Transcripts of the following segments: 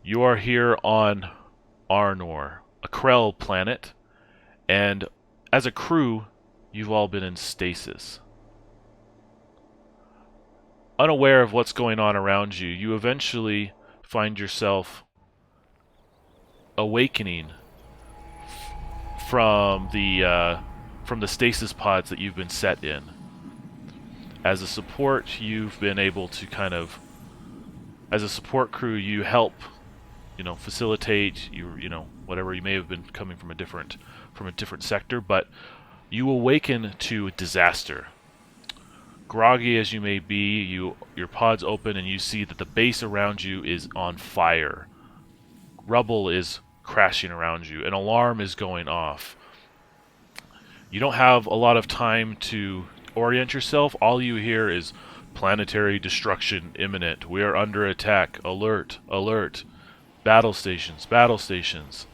You are here on Arnor, a Krell planet, and as a crew, you've all been in stasis. Unaware of what's going on around you, you eventually find yourself awakening from the stasis pods that you've been set in. As a support, you've been able to as a support crew, you help, facilitate whatever. You may have been coming from a different sector, but you awaken to disaster. Groggy as you may be, your pods open and you see that the base around you is on fire. Rubble is crashing around you. An alarm is going off. You don't have a lot of time to orient yourself. All you hear is planetary destruction imminent. We are under attack. Alert, alert. Battle stations, battle stations.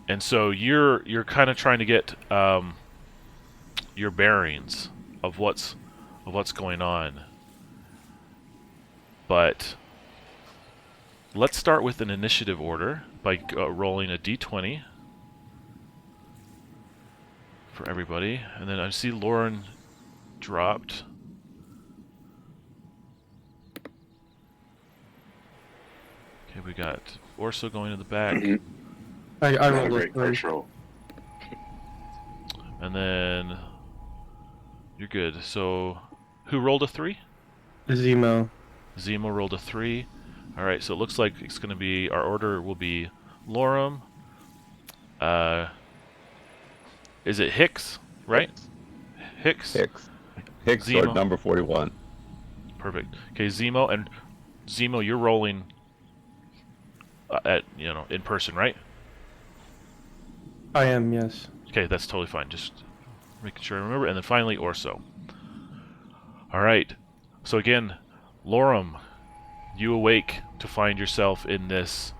And so you're kind of trying to get your bearings of what's going on. But let's start with an initiative order by rolling a d20 for everybody. And then I see Lauren dropped. Okay, we got Orso going in the back. I rolled a great 3. first roll. And then you're good. So who rolled a 3? Zemo. Zemo rolled a 3. Alright, so it looks like it's going to be, our order will be Lorem. Is it Hicks, right? Hicks? Hicks Zemo. or number 41. Perfect. Okay, Zemo, and Zemo, you're rolling in person, right? I am, yes. Okay, that's totally fine. Just making sure I remember. And then finally, Orso. Alright. So again, Lorem, you awake to find yourself in this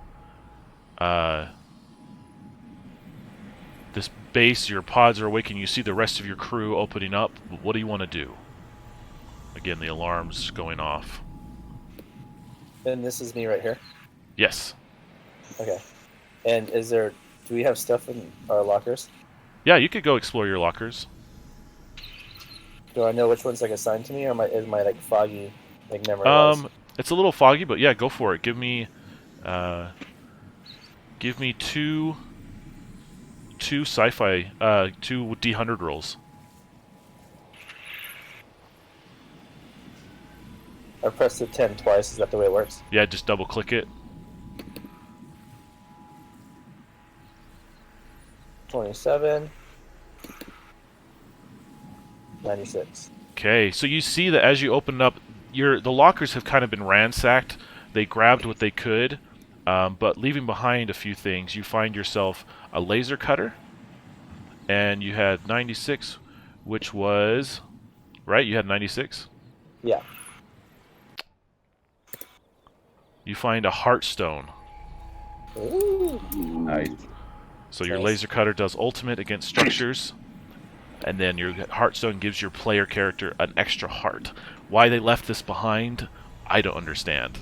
this base. Your pods are awakening. You see the rest of your crew opening up. What do you want to do? Again, the alarm's going off. And this is me right here? Yes. Okay. And do we have stuff in our lockers? Yeah, you could go explore your lockers. Do I know which one's assigned to me, or is my foggy memory? It's a little foggy, but yeah, go for it. Give me two sci-fi, 2 D100 rolls. I pressed the 10 twice. Is that the way it works? Yeah, just double click it. 27. 96. Okay, so you see that as you open up, the lockers have kind of been ransacked. They grabbed what they could, but leaving behind a few things, you find yourself a laser cutter, and you had 96, which was, right? You had 96? Yeah. You find a heartstone. Ooh. Nice. So your Nice. laser cutter does ultimate against structures, and then your heartstone gives your player character an extra heart. Why they left this behind, I don't understand.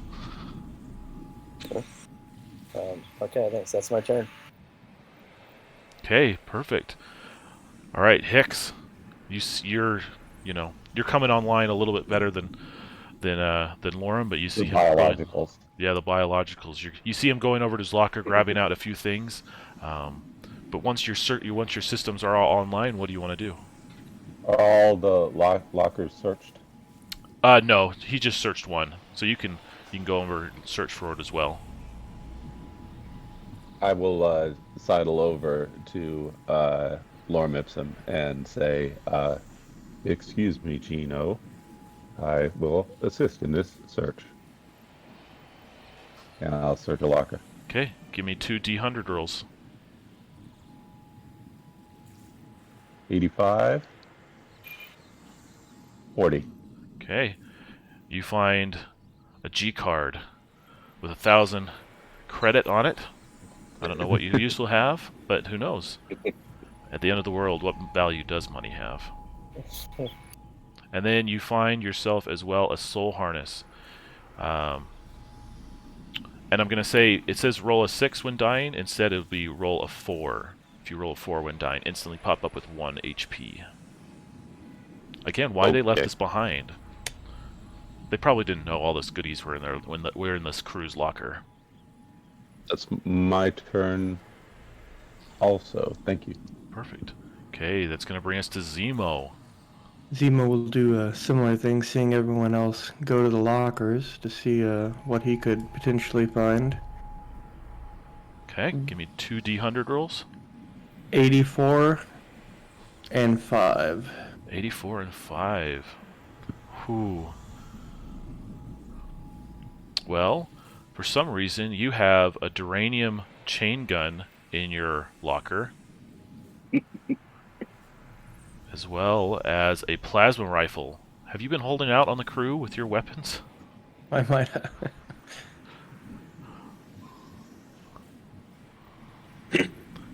Okay, thanks. That's my turn. Okay, perfect. All right, Hicks, you're coming online a little bit better than Lauren, but you see The him going, biologicals. yeah, the biologicals. You see him going over to his locker, grabbing out a few things. But once your systems are all online, what do you want to do? Are all the lockers searched? No, he just searched one, so you can go over and search for it as well. I will sidle over to Lorem Ipsum and say, excuse me, Gino. I will assist in this search. And I'll search a locker. Okay, give me 2 D100 rolls. 85. 40. Okay, you find a G card with 1,000 credit on it. I don't know what use will have, but who knows? At the end of the world, what value does money have? And then you find yourself as well a soul harness. And I'm going to say, it says roll a 6 when dying. Instead, it would be roll a 4. If you roll a 4 when dying, instantly pop up with 1 HP. Again, why they left this behind? They probably didn't know all this goodies were in there when we're in this crew's locker. That's my turn also. Thank you. Perfect. Okay, that's going to bring us to Zemo. Zemo will do a similar thing, seeing everyone else go to the lockers to see what he could potentially find. Okay, give me 2 D100 rolls. 84 and 5. 84 and 5. Whew. Well, for some reason, you have a duranium chain gun in your locker, as well as a plasma rifle. Have you been holding out on the crew with your weapons? I might have.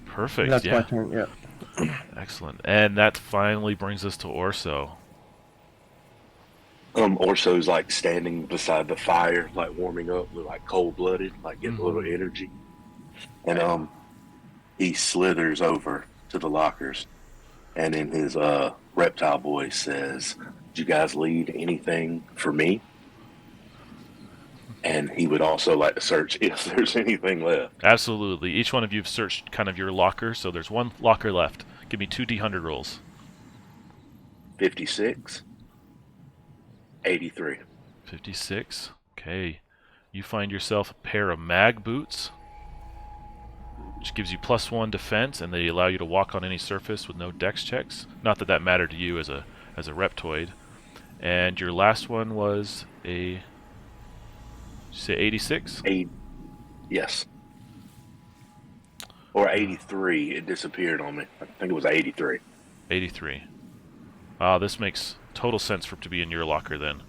Perfect, That's my yeah. turn, yeah. Excellent. And that finally brings us to Orso. Orso's like standing beside the fire, like warming up, like cold-blooded, like getting a little energy. And he slithers over to the lockers, and in his reptile voice says, "Did you guys leave anything for me?" And he would also like to search if there's anything left. Absolutely. Each one of you have searched kind of your locker, so there's 1 locker left. Give me 2 D100 rolls. 56, 83. 56. Okay. You find yourself a pair of mag boots, which gives you +1 defense, and they allow you to walk on any surface with no dex checks. Not that that mattered to you as a reptoid. And your last one was a, did you say 86? Yes. Or 83. It disappeared on me. I think it was 83. 83. This makes total sense for it to be in your locker then.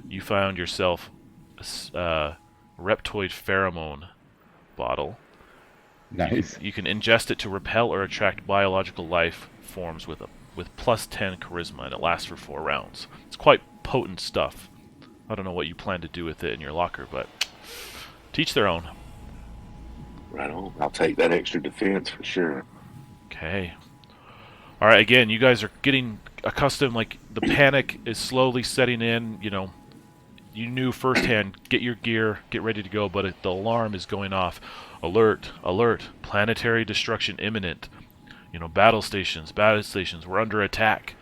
You found yourself a reptoid pheromone bottle. Nice. You can ingest it to repel or attract biological life forms with +10 charisma, and it lasts for 4 rounds. It's quite potent stuff. I don't know what you plan to do with it in your locker, but teach their own. Right on. I'll take that extra defense for sure. Okay. All right, again, you guys are getting accustomed, like, the panic is slowly setting in, you know. You knew firsthand, get your gear, get ready to go, but the alarm is going off. Alert, alert, planetary destruction imminent. You know, battle stations, we're under attack.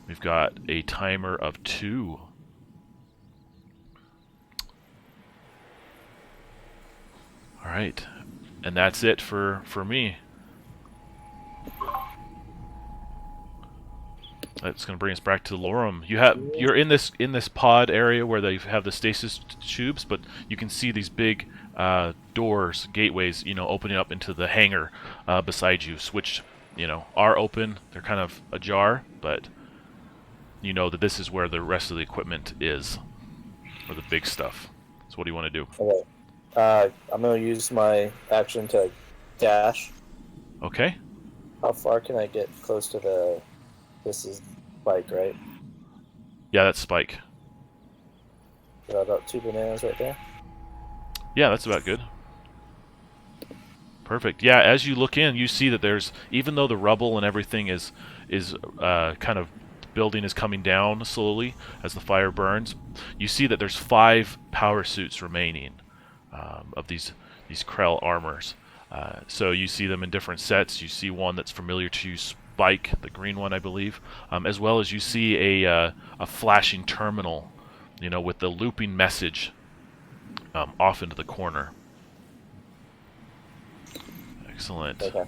We've got a timer of 2. All right, and that's it for me. That's going to bring us back to Lorem. You're in this pod area where they have the stasis tubes, but you can see these big doors, gateways, you know, opening up into the hangar beside you. Which, you know, are open. They're kind of ajar, but you know that this is where the rest of the equipment is, or the big stuff. So what do you want to do? Okay. I'm gonna use my action to dash. Okay. How far can I get close to the? This is Spike, right? Yeah, that's Spike. So about 2 bananas right there. Yeah, that's about good. Perfect. Yeah, as you look in, you see that there's, even though the rubble and everything is kind of, building is coming down slowly as the fire burns, you see that there's 5 power suits remaining of these Krell armors. So you see them in different sets. You see one that's familiar to you, Spike, the green one, I believe, as well as you see a flashing terminal, you know, with the looping message off into the corner. Excellent. Okay.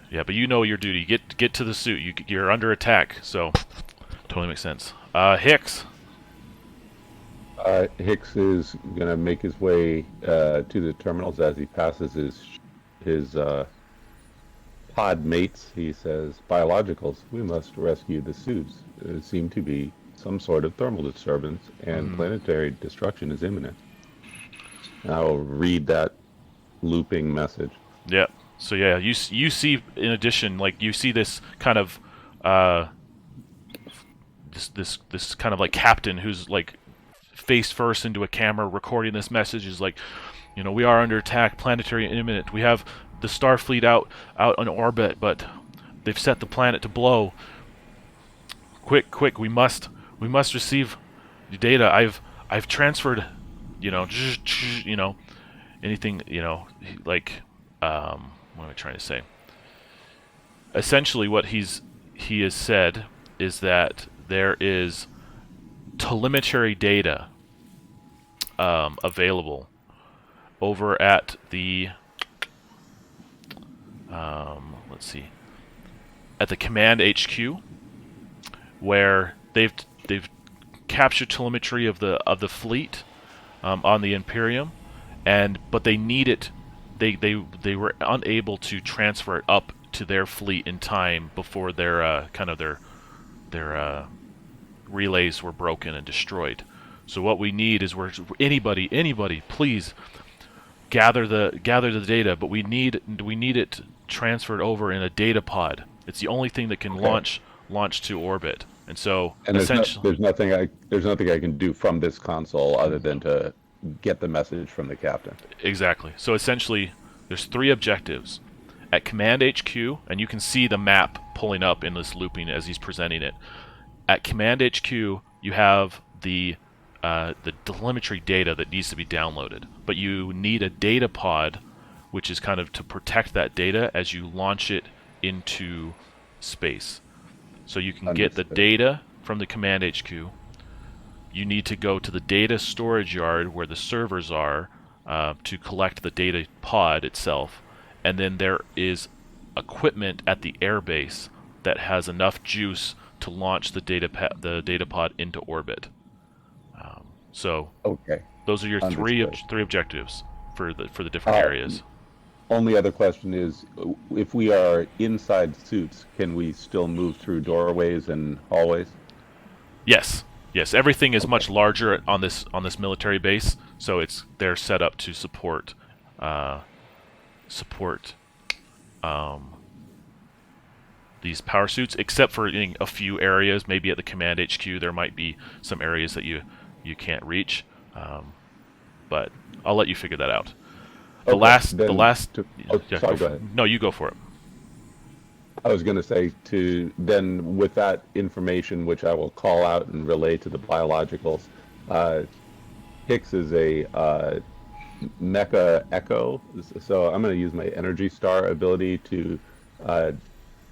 Yeah, but you know your duty. Get to the suit. You're under attack, so totally makes sense. Hicks. Hicks is gonna make his way to the terminals. As he passes his pod mates, he says, "Biologicals, we must rescue the suits. There seem to be some sort of thermal disturbance, and planetary destruction is imminent." And I will read that looping message. Yeah. So yeah, you see, in addition, like, you see this kind of this kind of like captain who's like face first into a camera recording this message is like, we are under attack, planetary imminent. We have the Starfleet out on orbit, but they've set the planet to blow. Quick, we must receive the data. I've transferred, anything, like, what am I trying to say? Essentially, what he has said is that there is telemetry data available over at the let's see, at the command HQ, where they've captured telemetry of the fleet on the Imperium, but they need it. They were unable to transfer it up to their fleet in time before their their relays were broken and destroyed. So what we need is anybody, please gather the data, but we need it transferred over in a data pod. It's the only thing that can launch to orbit. And so essentially, there's nothing I can do from this console other than to get the message from the captain. Exactly. So essentially, there's 3 objectives at Command HQ, and you can see the map pulling up in this looping as he's presenting it. At Command HQ, you have the telemetry data that needs to be downloaded, but you need a data pod, which is kind of to protect that data as you launch it into space. So you can get the data from the Command HQ. You need to go to the data storage yard where the servers are to collect the data pod itself, and then there is equipment at the airbase that has enough juice to launch the data pod into orbit. So those are your three objectives for the different areas. Only other question is, if we are inside suits, can we still move through doorways and hallways? Yes. Everything is much larger on this military base, so they're set up to support these power suits, except for in a few areas. Maybe at the Command HQ, there might be some areas that you can't reach, but I'll let you figure that out. Go ahead. No, you go for it. I was going to say, then with that information, which I will call out and relay to the biologicals, Hicks is a mecha echo, so I'm going to use my energy star ability to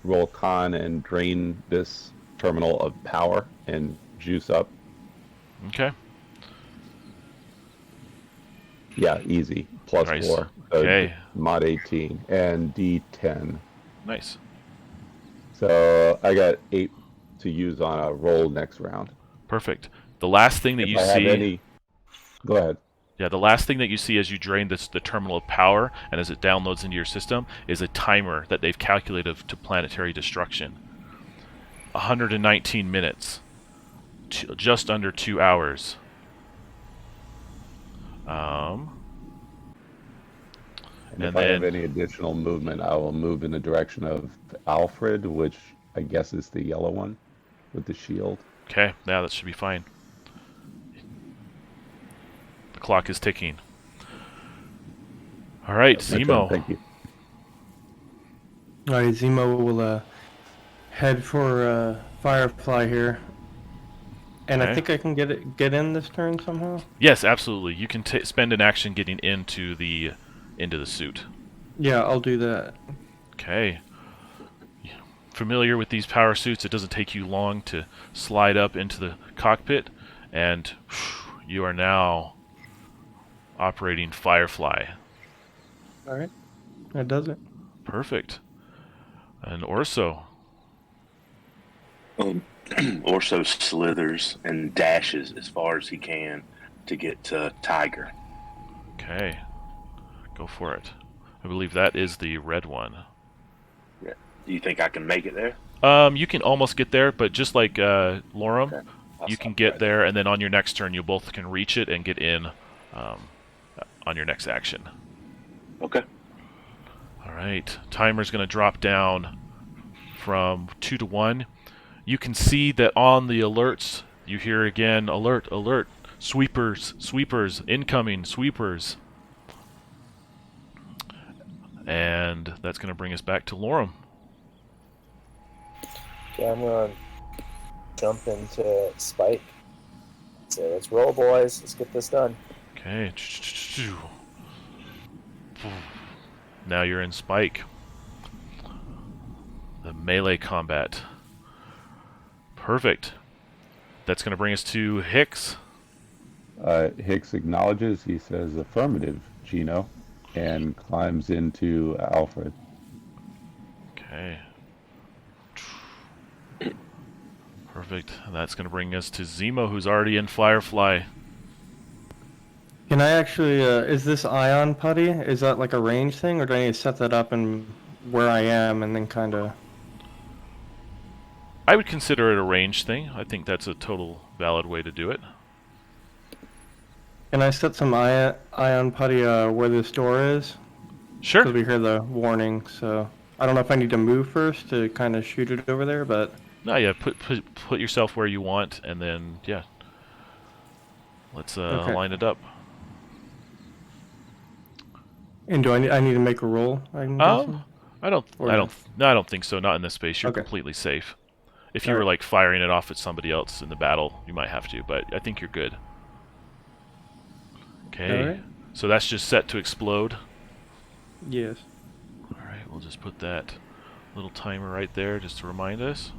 roll con and drain this terminal of power and juice up. Okay. Yeah, easy. Plus nice. 4. Okay. Mod 18 and D10. Nice. So I got 8 to use on a roll next round. Perfect. The last thing that you see. Go ahead. Yeah, the last thing that you see as you drain the terminal of power and as it downloads into your system is a timer that they've calculated to planetary destruction. 119 minutes. Just under 2 hours. And if I have any additional movement, I will move in the direction of Alfred, which I guess is the yellow one with the shield. Okay, yeah, that should be fine. The clock is ticking. All right, Zemo. Thank you. All right, Zemo will head for Firefly here. And okay. I think I can get in this turn somehow? Yes, absolutely. You can spend an action getting into the suit. Yeah, I'll do that. Okay. Familiar with these power suits, it doesn't take you long to slide up into the cockpit, and you are now operating Firefly. All right. That does it. Perfect. And Orso. Orso slithers and dashes as far as he can to get to Tiger. Okay. Go for it. I believe that is the red one. Yeah. Do you think I can make it there? You can almost get there, but just like Lorem, Okay. you can get there, and then on your next turn, you both can reach it and get in on your next action. Okay. All right. Timer's going to drop down from 2 to 1. you can see that on the alerts, you hear again, alert, alert, sweepers, sweepers, incoming, sweepers. And that's going to bring us back to Lorem. Okay, I'm gonna jump into Spike. So let's roll, boys. Let's get this done. Okay. Now you're in Spike. The melee combat. Perfect. That's going to bring us to Hicks. Hicks acknowledges. He says affirmative, Gino, and climbs into Alfred. Okay. Perfect. And that's going to bring us to Zemo, who's already in Firefly. Can I actually, is this ion putty, is that like a range thing, or do I need to set that up and where I am and then kind of... I would consider it a range thing. I think that's a total valid way to do it. Can I set some ion putty where this door is? Sure. Because we hear the warning, so... I don't know if I need to move first to kind of shoot it over there, but... No, yeah, put yourself where you want, and then, yeah. Let's Okay. line it up. And do I need to make a roll? I'm guessing? I don't think so. Not in this space. You're Okay. completely safe. If you All were right. like firing it off at somebody else in the battle, you might have to, but I think you're good. Okay. All right. So that's just set to explode. Yes. All right, we'll just put that little timer right there just to remind us.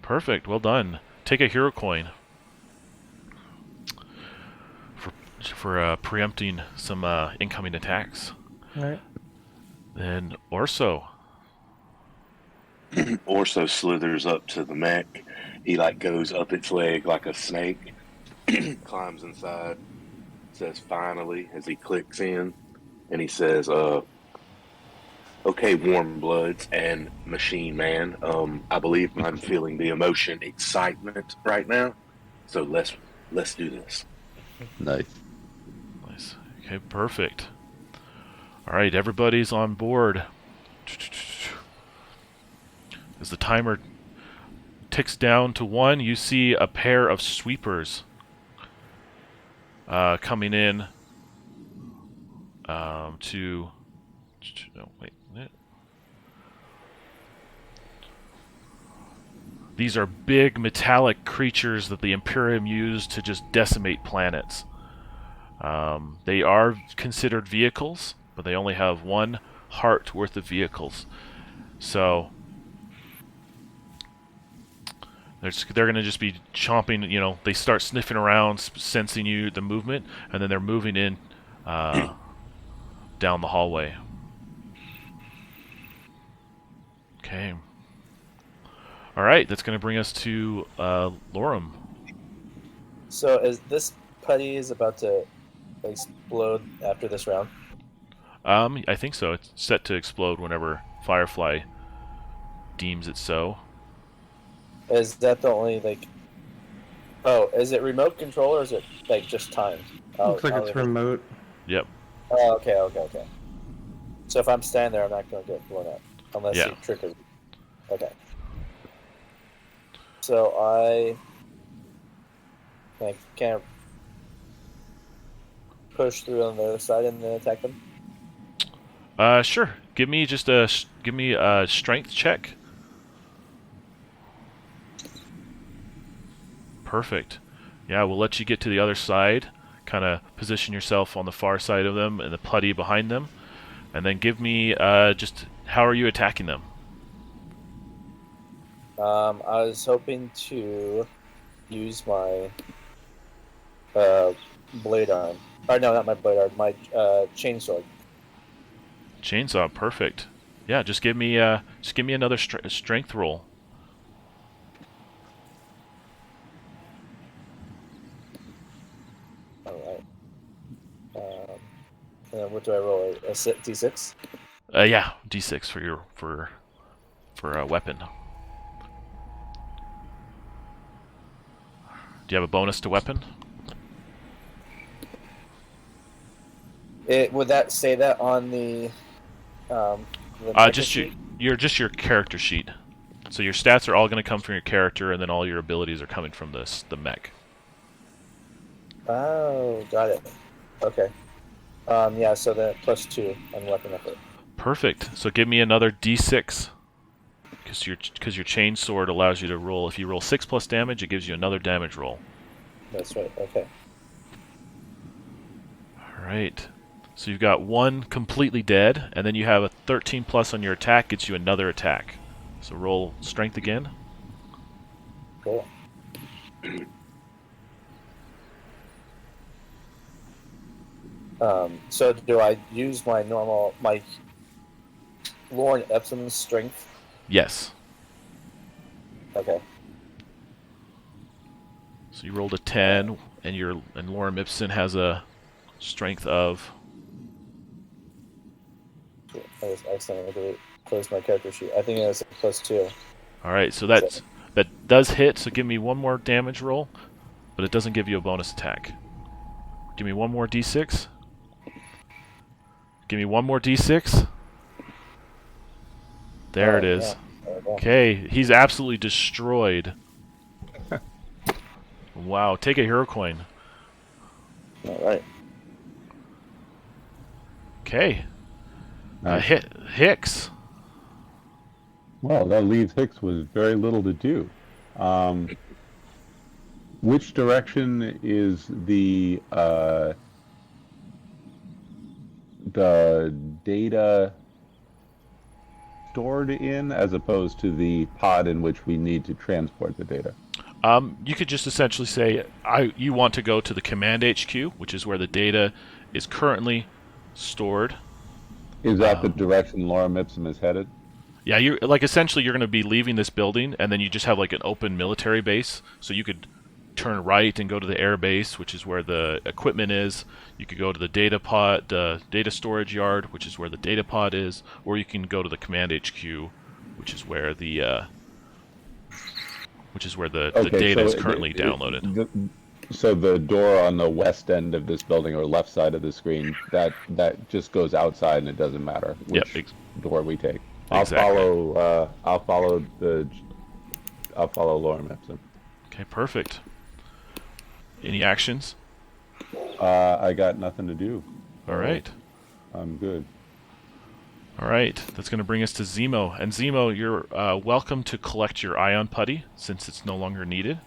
Perfect. Well done. Take a hero coin for preempting some incoming attacks. All right. Then Orso. Orso slithers up to the mech. He like goes up its leg like a snake, climbs inside, says finally as he clicks in, and he says, okay, warm bloods and machine man, I believe I'm feeling the emotion excitement right now, so let's do this. Nice. Nice. Okay, perfect. All right, everybody's on board. As the timer ticks down to 1, you see a pair of sweepers coming in to... No, wait. These are big metallic creatures that the Imperium used to just decimate planets. They are considered vehicles, but they only have 1 heart worth of vehicles. So they're going to just be chomping, you know, they start sniffing around, sensing the movement, and then they're moving in down the hallway. Okay. All right, that's going to bring us to Lorem. So is this putty is about to explode after this round? I think so. It's set to explode whenever Firefly deems it so. Is that the only like? Oh, is it remote control or is it like just timed? Looks like it's remote. Yep. Oh, okay. So if I'm standing there, I'm not going to get blown up unless Yeah. he triggers. Okay. So I can't push through on the other side and then attack them. Sure. Give me a strength check. Perfect. Yeah, we'll let you get to the other side. Kind of position yourself on the far side of them and the putty behind them, and then give me just how are you attacking them? I was hoping to use my blade arm. Or no, not my blade arm. My chainsword. Chainsaw, perfect. Yeah, just give me another strength roll. All right. And then what do I roll? A D6? Yeah, D6 for a weapon. Do you have a bonus to weapon? Would that say that on the Just your character sheet. So your stats are all going to come from your character, and then all your abilities are coming from the mech. Oh, got it. Okay. Yeah, so then +2 on weapon effort. Perfect. So give me another D6, because your chain sword allows you to roll. If you roll 6 plus damage, it gives you another damage roll. That's right. Okay. All right. So you've got 1 completely dead, and then you have a 13 plus on your attack, gets you another attack. So roll strength again. Cool. So do I use my Lorne Epsom's strength? Yes. Okay. So you rolled a 10, and Lorem Ipsum has a strength of. I was accidentally closed my character sheet. I think it was a +2. All right, so that does hit. So give me one more damage roll, but it doesn't give you a bonus attack. Give me one more D6. Give me one more D6. There it is. Yeah. Okay, he's absolutely destroyed. Wow, take a hero coin. All right. Okay. Nice. Hicks. Well, that leaves Hicks with very little to do. Which direction is the data stored in, as opposed to the pod in which we need to transport the data? You could just essentially say you want to go to the command HQ, which is where the data is currently stored. Is that the direction Lorem Ipsum is headed? Yeah, essentially you're going to be leaving this building, and then you just have like an open military base. So you could turn right and go to the air base, which is where the equipment is. You could go to the data pod, data storage yard, which is where the data pod is, or you can go to the command HQ, which is where the data is currently downloaded. So the door on the west end of this building, or left side of the screen, that just goes outside, and it doesn't matter which door we take. Exactly. I'll follow Lorem Ipsum. Okay, perfect. Any actions? I got nothing to do. All right. I'm good. All right, that's going to bring us to Zemo. And Zemo, you're welcome to collect your ion putty, since it's no longer needed.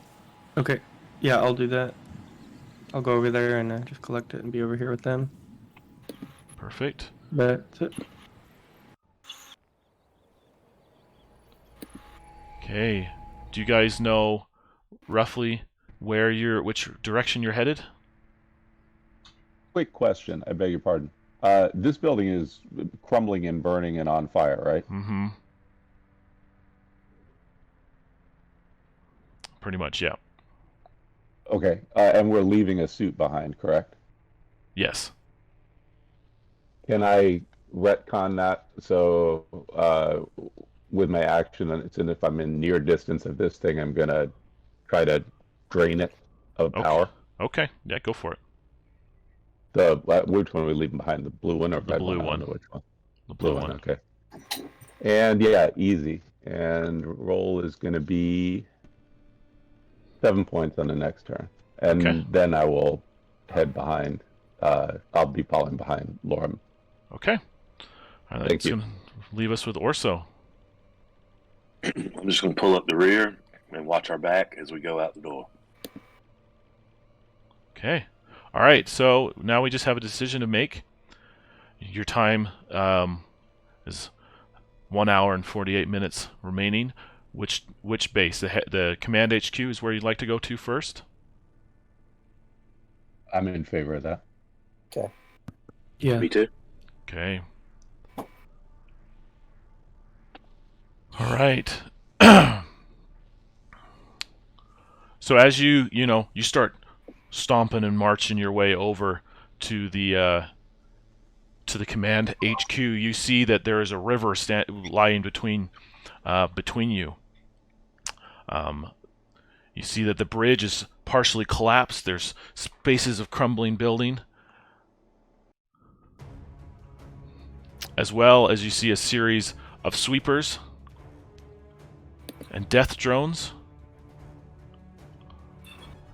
Okay. Yeah, I'll do that. I'll go over there and just collect it and be over here with them. Perfect. That's it. Okay. Do you guys know roughly which direction you're headed? Quick question. I beg your pardon. This building is crumbling and burning and on fire, right? Mm-hmm. Pretty much, yeah. Okay. And we're leaving a suit behind, correct? Yes. Can I retcon that so with my action, and if I'm in near distance of this thing, I'm gonna try to drain it of power? Okay. Yeah, go for it. Which one are we leaving behind? The blue one or the red blue one? I one? don't know which one. The blue one. Okay. And yeah, easy. And roll is gonna be 7 points on the next turn, and then I will head behind. I'll be falling behind Lorem. Okay. All right, Thank you. Gonna leave us with Orso. I'm just going to pull up the rear and watch our back as we go out the door. Okay. All right. So now we just have a decision to make. Your time is 1 hour and 48 minutes remaining. Which base? The command HQ is where you'd like to go to first? I'm in favor of that. Okay. Yeah. Me too. Okay. All right. So as you start stomping and marching your way over to the command HQ, you see that there is a river lying between you. You see that the bridge is partially collapsed. There's spaces of crumbling building, as well as you see a series of sweepers and death drones.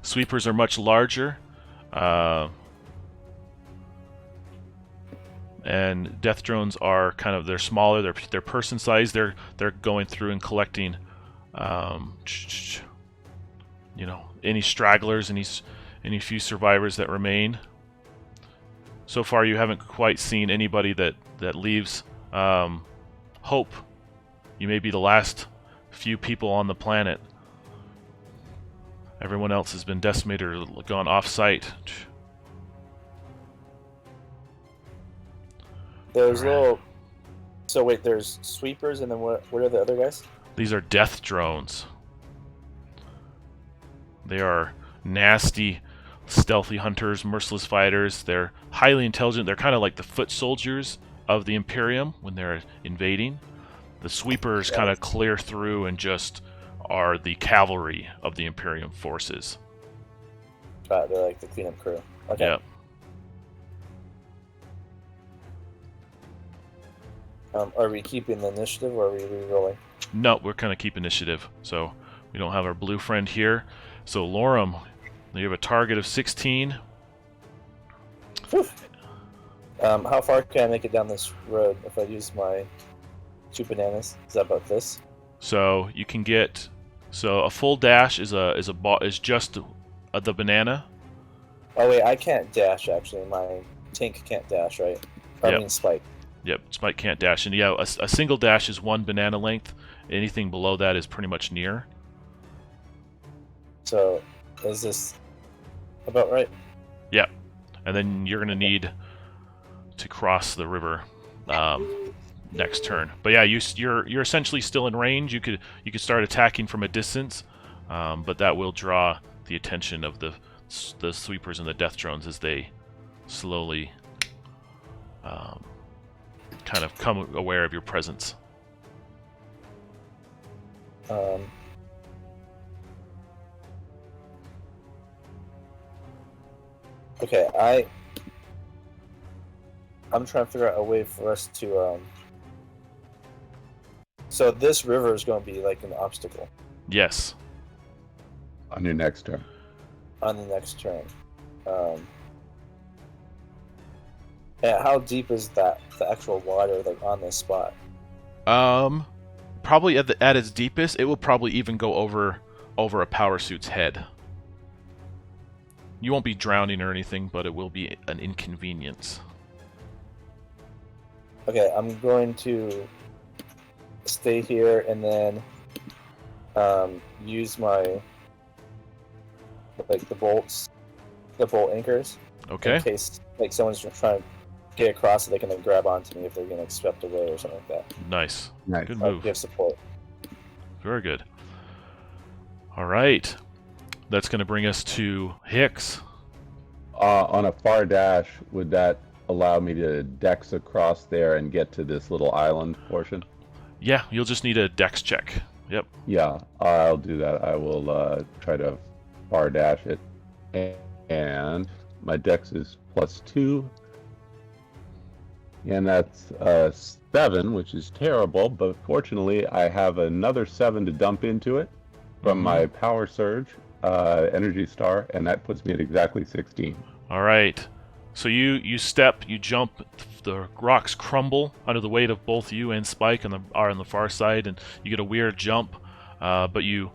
Sweepers are much larger, and death drones are they're smaller. They're person sized. They're going through and collecting, any stragglers, any few survivors that remain. So far, you haven't quite seen anybody that leaves hope. You may be the last few people on the planet. Everyone else has been decimated or gone off-site. There's little... So wait, there's sweepers, and then what are the other guys? These are death drones. They are nasty, stealthy hunters, merciless fighters. They're highly intelligent. They're kind of like the foot soldiers of the Imperium when they're invading. The sweepers kind of clear through and just are the cavalry of the Imperium forces. They're like the cleanup crew. Okay. Yeah. Are we keeping the initiative, or are we re-rolling? No, we're kind of keep initiative. So we don't have our blue friend here. So Lorem, you have a target of 16. Whew. How far can I make it down this road if I use my 2 bananas? Is that about this? So you can get a full dash is just the banana. Oh wait, I can't dash actually. My tank can't dash, right? I mean Spike. Yep, Spike can't dash, and yeah, a single dash is 1 banana length. Anything below that is pretty much near. So, is this about right? Yeah, and then you're gonna need to cross the river next turn. But yeah, you're essentially still in range. You could start attacking from a distance, but that will draw the attention of the sweepers and the death drones as they slowly kind of come aware of your presence. Okay, I'm trying to figure out a way for us to so this river is going to be like an obstacle Yes. On your next turn. on the next turn. And how deep is the actual water like on this spot? Probably at its deepest, it will probably even go over a power suit's head. You won't be drowning or anything, but it will be an inconvenience. Okay, I'm going to stay here and then use my the bolt anchors. Okay. In case like someone's trying to get across, so they can like grab onto me if they're getting like swept away or something like that. Nice. Nice. Good I'll move. give support. Very good. All right. That's going to bring us to Hicks. On a far dash, would that allow me to dex across there and get to this little island portion? Yeah, you'll just need a dex check. Yep. Yeah, I'll do that. I will try to far dash it. And my dex is +2. And that's 7, which is terrible, but fortunately I have another 7 to dump into it from my power surge energy star, and that puts me at exactly 16. All right. So you step, you jump, the rocks crumble under the weight of both you and Spike are on the far side, and you get a weird jump, but you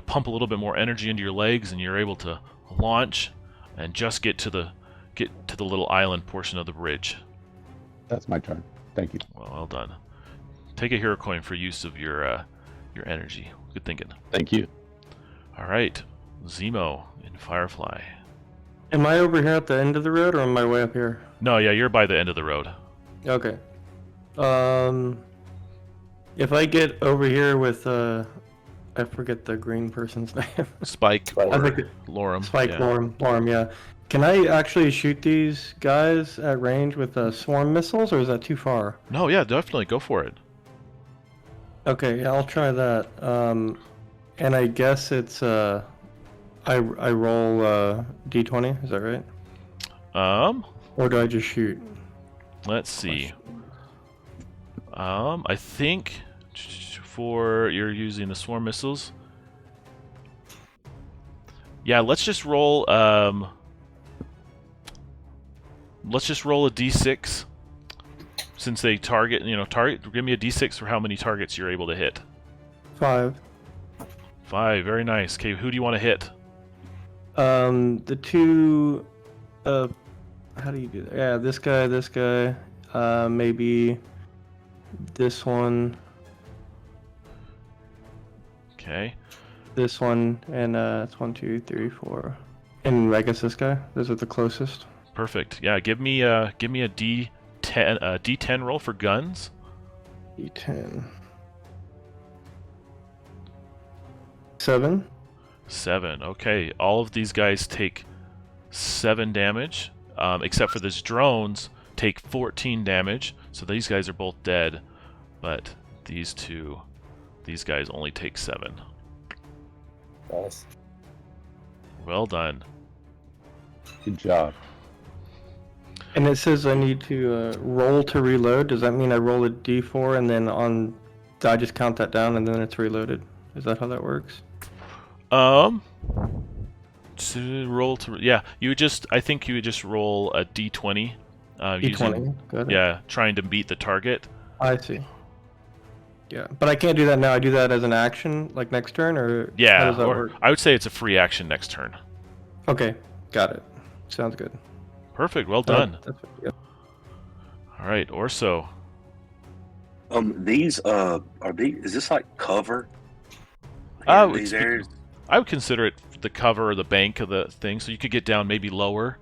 pump a little bit more energy into your legs, and you're able to launch and just get to the little island portion of the bridge. That's my turn. Thank you. Well done. Take a hero coin for use of your energy. Good thinking. Thank you. All right, Zemo in Firefly. Am I over here at the end of the road, or am I way up here? No, yeah, you're by the end of the road. Okay. If I get over here with I forget the green person's name. Spike I or think Lorem. Spike, yeah. Lorem, yeah. Can I actually shoot these guys at range with swarm missiles, or is that too far? No, yeah, definitely go for it. Okay, yeah, I'll try that. And I guess it's I roll d20. Is that right? Or do I just shoot? Let's see. I think for you're using the swarm missiles. Yeah, let's just roll. Let's just roll a d6 since they target. Target. Give me a d6 for how many targets you're able to hit. 5. 5. Very nice. Okay, who do you want to hit? The two. How do you do that? Yeah, this guy. Maybe this one. Okay. This one, and it's 1, 2, 3, 4. And I guess this guy. Those are the closest. Perfect. Yeah, give me a d10 d10 roll for guns. D10. 7. 7. Okay, all of these guys take 7 damage, except for this drones take 14 damage. So these guys are both dead, but these guys only take 7. Nice. Well done. Good job. And it says I need to roll to reload. Does that mean I roll a d4 and then I just count that down and then it's reloaded? Is that how that works? I think you would just roll a d20. D20. Got it. Yeah, trying to beat the target. I see. Yeah, but I can't do that now. I do that as an action, like next turn, or how Yeah, does that or work? I would say it's a free action next turn. Okay, got it. Sounds good. Perfect. Well done. Yeah. All right, Orso. These is this like cover? Oh, These areas. I would consider it the cover or the bank of the thing, so you could get down maybe lower.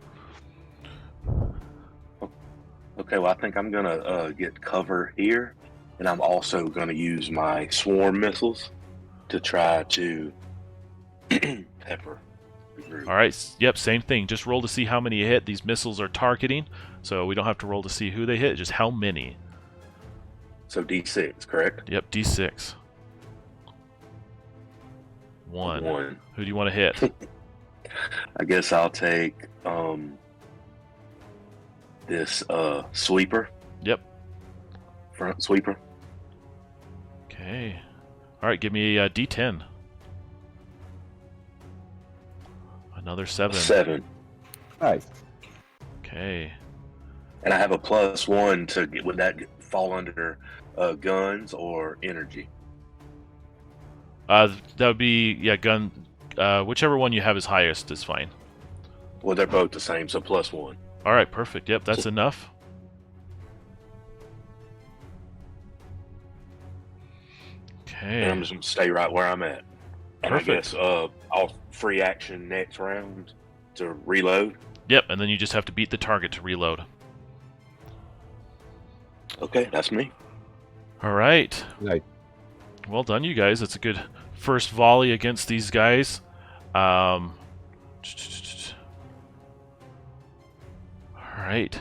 Okay, well I think I'm gonna get cover here, and I'm also gonna use my swarm missiles to try to pepper the group. All right. Yep. Same thing. Just roll to see how many you hit. These missiles are targeting, so we don't have to roll to see who they hit. Just how many. So D6, correct? Yep. D6. 1. 1. Who do you want to hit? I guess I'll take this sweeper. Yep. Front sweeper. Okay. All right. Give me a D10. Another 7. 7. Nice. Okay. And I have a +1 to get. Would that fall under guns or energy? That would be gun. Whichever one you have is highest is fine. Well, they're both the same, so +1. All right, perfect. Yep, that's enough. Okay. And I'm just gonna stay right where I'm at. And Perfect. I guess I'll free action next round to reload. Yep, and then you just have to beat the target to reload. Okay, that's me. All right. Nice. Well done, you guys. That's a good first volley against these guys. All right.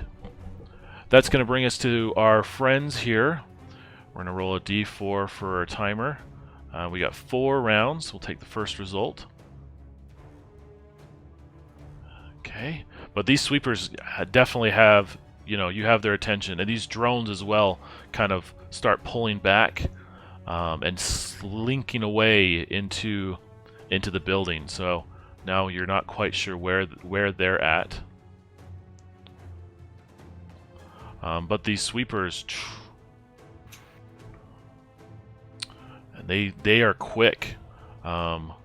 That's going to bring us to our friends here. We're going to roll a d4 for our timer. We got 4 rounds. We'll take the first result. Okay. But these sweepers definitely have, you have their attention. And these drones as well kind of start pulling back and slinking away into the building. So now you're not quite sure where they're at. But these sweepers, and they are quick. We're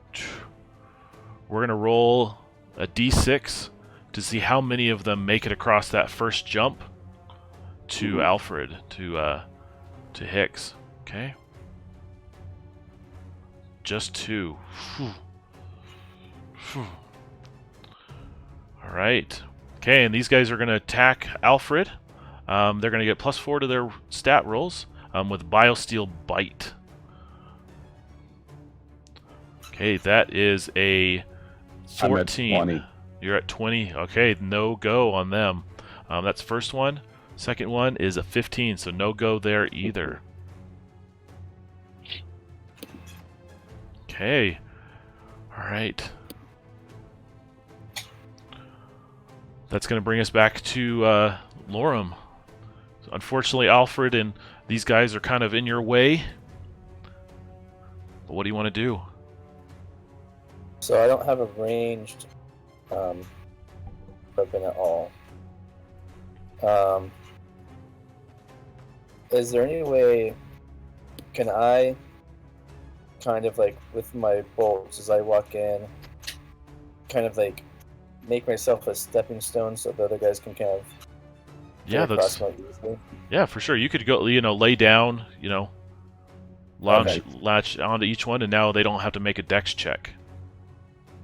gonna roll a d6 to see how many of them make it across that first jump to Alfred, to Hicks. Okay, just 2. All right. Okay, and these guys are gonna attack Alfred. They're going to get +4 to their stat rolls with Biosteel Bite. Okay, that is a 14. I'm at 20. You're at 20. Okay, no go on them. That's first one. Second one is a 15, so no go there either. Okay. All right. That's going to bring us back to Lorem. Unfortunately, Alfred and These guys are kind of in your way. But what do you want to do? So I don't have a ranged weapon at all. Is there any way, can I kind of like with my bolts as I walk in, kind of like make myself a stepping stone so the other guys can kind of Yeah, get that's across more easily? yeah, for sure. You could go, lay down, Okay. latch onto each one, and now they don't have to make a dex check.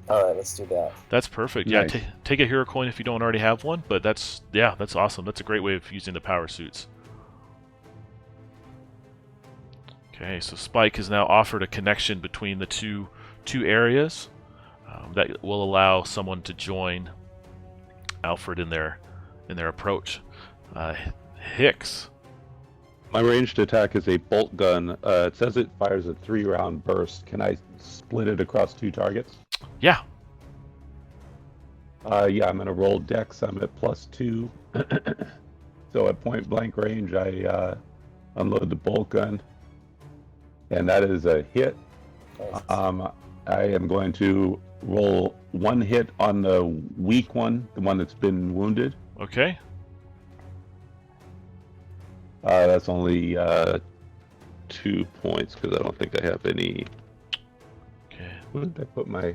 All right, let's do that. That's perfect. Nice. Yeah, take a hero coin if you don't already have one. But that's awesome. That's a great way of using the power suits. Okay, so Spike has now offered a connection between the two areas that will allow someone to join Alfred in their approach. Hicks. My ranged attack is a bolt gun. It says it fires a 3-round burst. Can I split it across 2 targets? Yeah. Yeah, I'm gonna roll dex. I'm at +2. So at point blank range, I unload the bolt gun, and that is a hit. Nice. I am going to roll 1 hit on the weak one, the one that's been wounded. Okay. That's only 2 points because I don't think I have any. Okay. Where did I put my?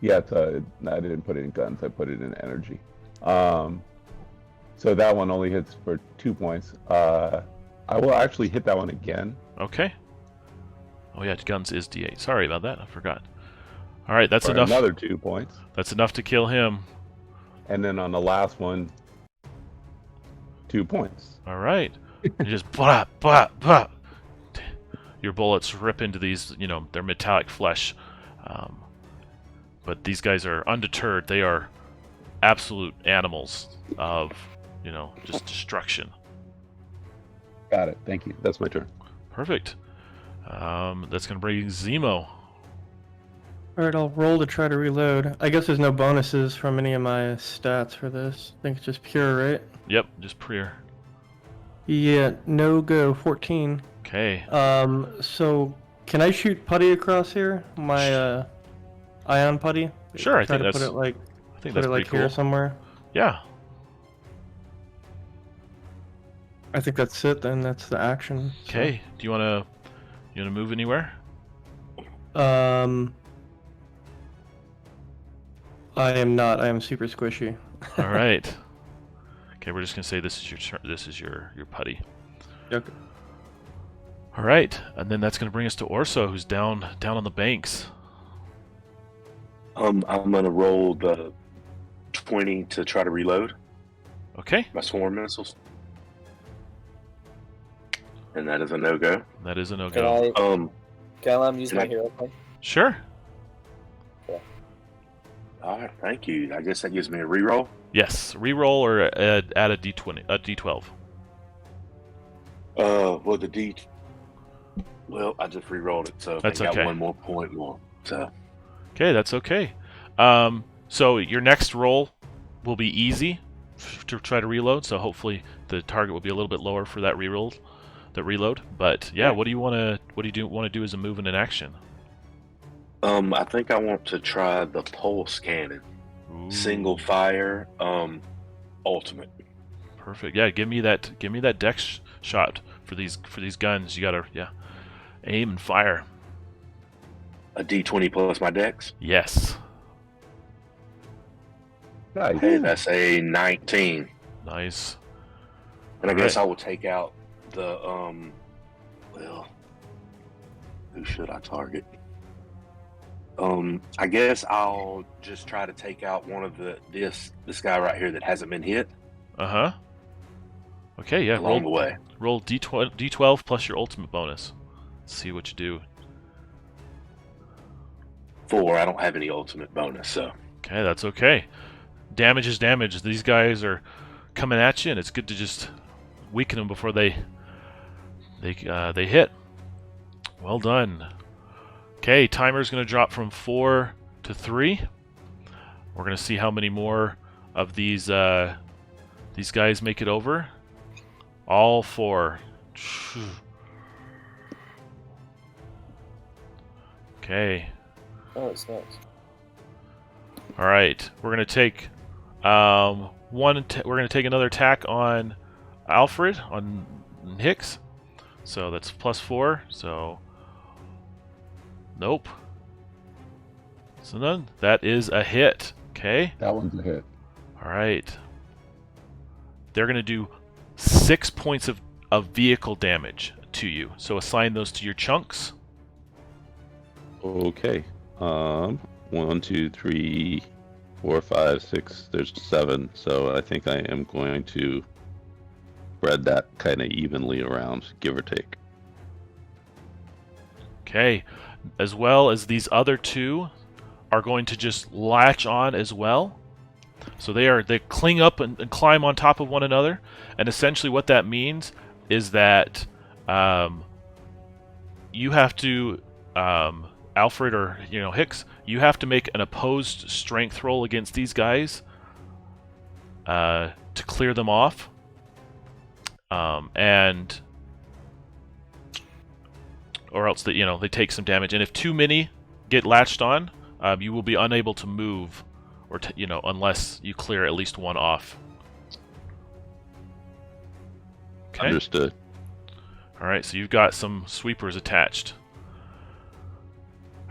Yeah, I didn't put it in guns. I put it in energy. So that one only hits for 2 points. I will actually hit that one again. Okay. Oh yeah, guns is D8. Sorry about that. I forgot. All right, that's for enough. Another 2 points. That's enough to kill him. And then on the last one, 2 points. All right. You just blah blah blah. Your bullets rip into these, their metallic flesh. But these guys are undeterred. They are absolute animals of, just destruction. Got it. Thank you. That's my turn. Perfect. That's going to bring Zemo. Alright, I'll roll to try to reload. I guess there's no bonuses from any of my stats for this. I think it's just pure, right? Yep, just prayer. Yeah, no go, 14. Okay. So can I shoot putty across here? My ion putty? Sure, I Try think to that's put it like I think put that's it like pretty here cool. somewhere. Yeah. I think that's it then. That's the action. so. Okay. Do you want to move anywhere? I am not. I am super squishy. All right. Okay, we're just going to say this is your turn. This is your putty. Okay. All right. And then that's going to bring us to Orso, who's down on the banks. I'm gonna roll the 20 to try to reload Okay. my swarm missiles, and that is a no-go. That is a Can no-go. I can I let him use Can my I- hero point? Sure. All right, thank you. I guess that gives me a reroll. Yes. Reroll or add a D20, a D12. Well, the D. Well, I just re-rolled it, so That's I got okay. 1 more point more. So Okay, that's okay. So your next roll will be easy to try to reload. So hopefully the target will be a little bit lower for that reload. But yeah, what do you want to do as a move and an action? I think I want to try the pulse cannon, Ooh, single fire, ultimate. Perfect. Yeah, give me that dex shot for these guns. You gotta aim and fire. A D20 plus my dex. Yes. Nice. Hey, that's a 19. Nice. And I All guess right. I will take out the well, who should I target? I guess I'll just try to take out one of this guy right here that hasn't been hit Uh-huh. Okay, yeah, along the way. roll D12 plus your ultimate bonus. Let's see what you do. 4. I don't have any ultimate bonus, so Okay, that's okay. Damage is damage. These guys are coming at you, and it's good to just weaken them before they hit. Well done. Okay, timer's going to drop from 4 to 3. We're going to see how many more of these guys make it over. All 4. Okay. Oh, it's nice. All right. We're gonna take we're gonna take another attack on Alfred on Hicks. So that's +4. So nope. So none. That is a hit. Okay. That one's a hit. All right. They're gonna do 6 points of vehicle damage to you. So assign those to your chunks. Okay. 1, 2, 3, 4, 5, 6. There's 7. So I think I am going to spread that kind of evenly around, give or take. Okay. As well as these other 2 are going to just latch on as well. So they cling up and climb on top of one another, and essentially what that means is that you have to Alfred or Hicks, you have to make an opposed strength roll against these guys to clear them off, and or else they take some damage. And if too many get latched on, you will be unable to move, or unless you clear at least one off. Okay. Understood. All right, so you've got some sweepers attached.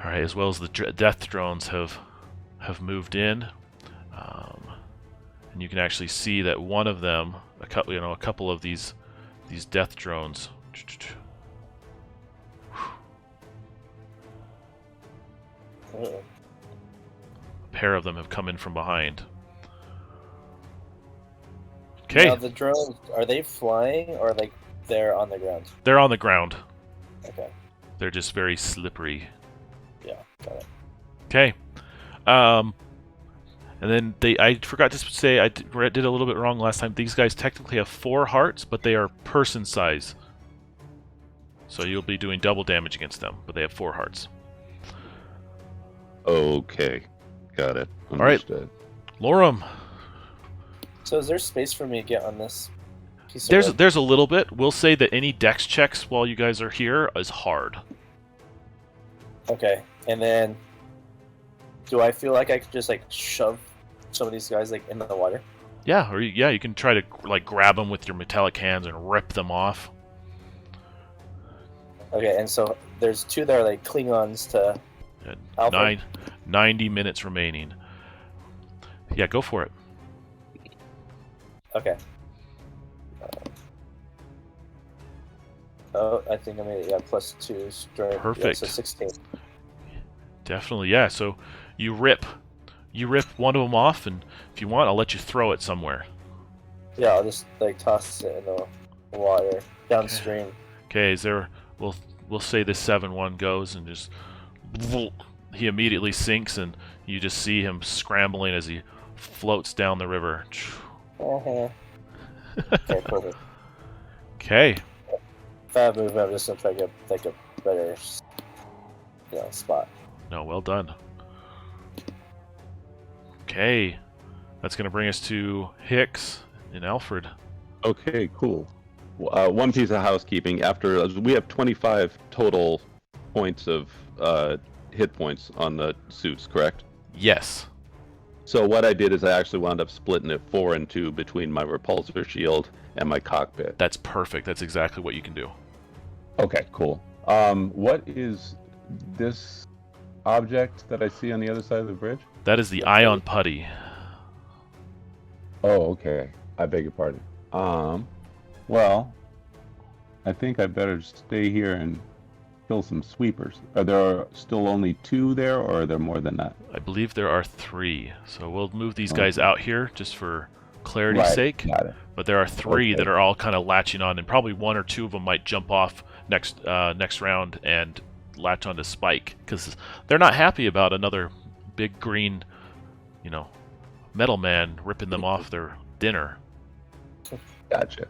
All right, as well as the death drones have moved in, and you can actually see that one of them, a couple of these death drones. Uh-oh. A pair of them have come in from behind. Okay. Now the drones, are they flying or like they're on the ground? They're on the ground. Okay. They're just very slippery. Yeah, got it. Okay. And then I forgot to say, I did a little bit wrong last time. These guys technically have 4 hearts, but they are person size. So you'll be doing double damage against them, but they have 4 hearts. Okay. Got it. All right. Understood. Lorum. So is there space for me to get on this piece of wood? There's a little bit. We'll say that any dex checks while you guys are here is hard. Okay, and then do I feel like I could just like shove some of these guys like into the water? Yeah, or you can try to like grab them with your metallic hands and rip them off. Okay, and so there's 2 that are like Klingons to Alpha. 90 minutes remaining. Yeah, go for it. Okay. Oh, I think I made it. Yeah, +2 strength. Perfect. Yeah, so 16. Definitely, yeah. So you rip one of them off, and if you want, I'll let you throw it somewhere. Yeah, I'll just like toss it in the water downstream. Okay, we'll say this 7-1 goes and just he immediately sinks, and you just see him scrambling as he floats down the river. Uh-huh. Okay, perfect. Okay. If I have movement, I'm just gonna try to get like a better, spot. No, well done. Okay. That's going to bring us to Hicks and Alfred. Okay, cool. One piece of housekeeping. After we have 25 total points of hit points on the suits, correct? Yes. So what I did is I actually wound up splitting it 4 and 2 between my repulsor shield and my cockpit. That's perfect. That's exactly what you can do. Okay, cool. What is this object that I see on the other side of the bridge? That is the ion putty. Oh, okay. I beg your pardon. Well, I think I better stay here and kill some sweepers. Are there still only 2 there, or are there more than that? I believe there are 3. So we'll move these guys out here just for clarity's Right, sake. got it. But there are 3 Okay. that are all kind of latching on, and probably 1 or 2 of them might jump off next round and latch onto Spike, because they're not happy about another big green, metal man ripping them off their dinner. Gotcha.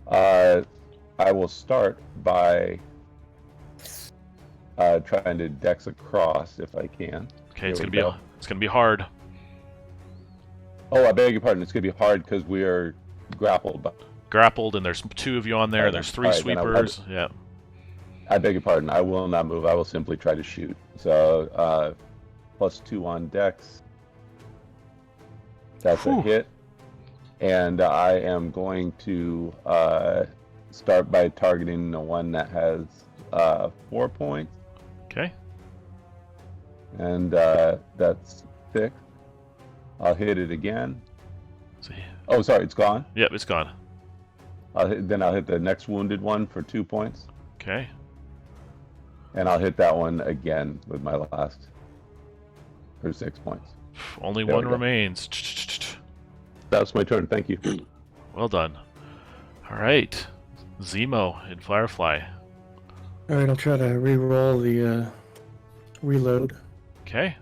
I will start by trying to dex across if I can. Okay, it's Here gonna we be go. it's gonna be hard. Oh, I beg your pardon. It's gonna be hard because we are grappled. grappled, and there's 2 of you on there, and there's 3 Alright, then sweepers. Yeah. I beg your pardon. I will not move. I will simply try to shoot. So +2 on Dex. That's Whew. a hit. And I am going to start by targeting the one that has 4 points. Okay. And that's 6. I'll hit it again. See. Oh, sorry, it's gone. Yep, it's gone. Then I'll hit the next wounded one for 2 points. Okay. And I'll hit that one again with my last for 6 points. Only There one we go. remains. That's my turn. Thank you. Well done. All right. Zemo in Firefly. All right, I'll try to re-roll the reload. Okay.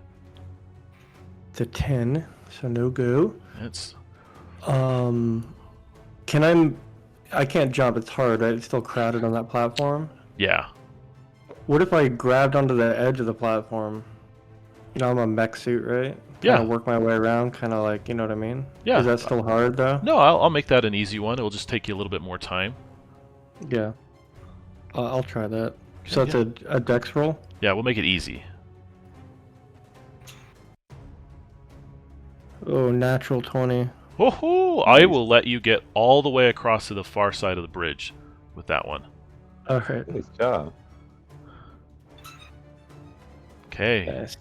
It's a 10, so no go. It's I can't jump. It's hard, right? It's still crowded on that platform. yeah. What if I grabbed onto the edge of the platform? You know, I'm a mech suit, right? Yeah. Kind of work my way around, kind of like, you know what I mean? Yeah. Is that still hard though? No, I'll make that an easy one. It'll just take you a little bit more time. Yeah. I'll try that. So Okay, it's a dex roll? Yeah, we'll make it easy. Oh, natural 20. Woohoo! I will let you get all the way across to the far side of the bridge with that one. Okay. Nice job. Okay. Yes.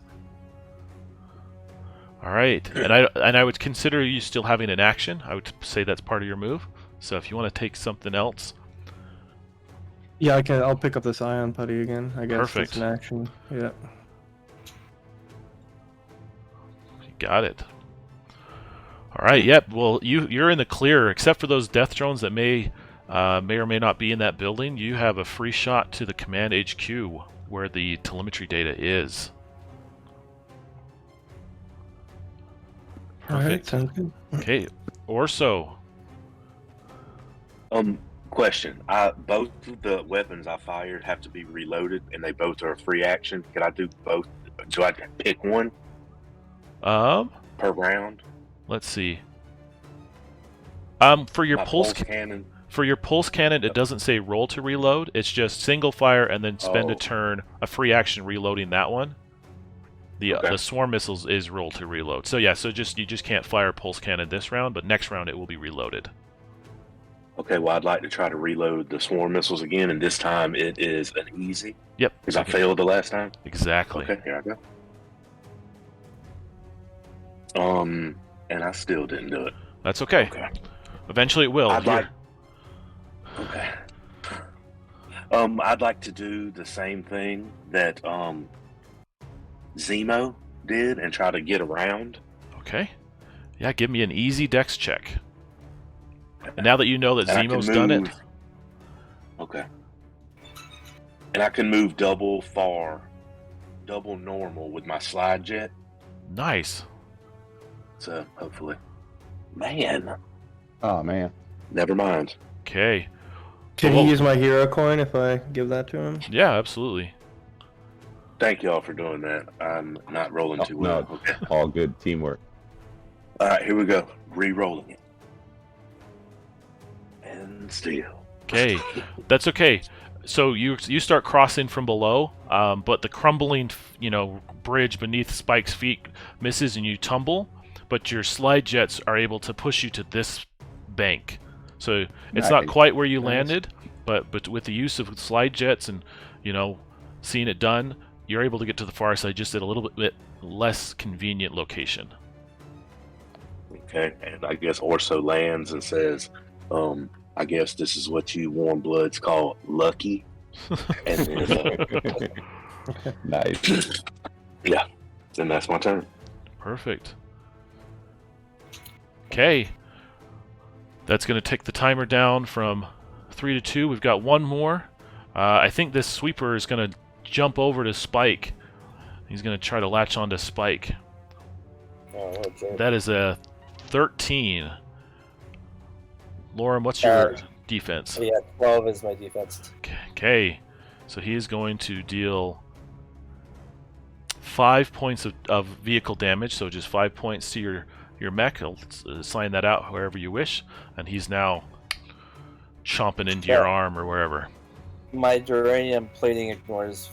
All right. And I would consider you still having an action. I would say that's part of your move. So if you want to take something else, Yeah, I'll pick up this ion putty again. I guess Perfect. it's an action. Yeah. you got it. All right. Yep. Well, you're in the clear, except for those death drones that may or may not be in that building. You have a free shot to the command HQ where the telemetry data is. All right, Perfect. sounds good. Okay. Orso. Question. Both of the weapons I fired have to be reloaded, and they both are a free action. Could I do both? Do I pick one per round? Let's see. For your My pulse cannon. For your pulse cannon, it doesn't say roll to reload. It's just single fire and then spend a Oh. turn, a free action reloading that one. Okay. The swarm missiles is roll to reload. So yeah, you just can't fire pulse cannon this round, but next round it will be reloaded. Okay, well, I'd like to try to reload the swarm missiles again, and this time it is an easy. Yep. Because I failed the last time. Exactly. Okay, here I go. And I still didn't do it. That's okay. Okay. Eventually it will. I'd Here. like. Okay. I'd like to do the same thing that Zemo did and try to get around. Okay. Yeah, give me an easy dex check. And now that you know that And I can Zemo's done it, move- Okay. And I can move double normal with my slide jet. nice. So hopefully, man, Oh man. never mind. Okay. Can Well- he use my hero coin if I give that to him? Yeah, absolutely. Thank y'all for doing that. I'm not rolling too well. No, Okay. all good teamwork. All right, here we go. Re-rolling it. And still. Okay, that's okay. So you start crossing from below, but the crumbling, bridge beneath Spike's feet misses and you tumble, but your slide jets are able to push you to this bank. So it's not Nice. quite where you Nice. landed, but with the use of slide jets and, seeing it done, you're able to get to the far side just at a little bit less convenient location. Okay, and I guess Orso lands and says, I guess this is what you warm bloods call lucky. And then, Nice. yeah, then that's my turn. Perfect. Okay. That's going to take the timer down from 3 to 2. We've got one more. I think this sweeper is going to jump over to Spike. He's going to try to latch onto Spike. Oh, what a jerk. That is a 13. Lauren, what's your defense? Yeah, 12 is my defense. Okay. So he is going to deal 5 points of vehicle damage, so just 5 points to your mech. I'll assign that out however you wish. And he's now chomping into your arm or wherever. My duranium plating ignores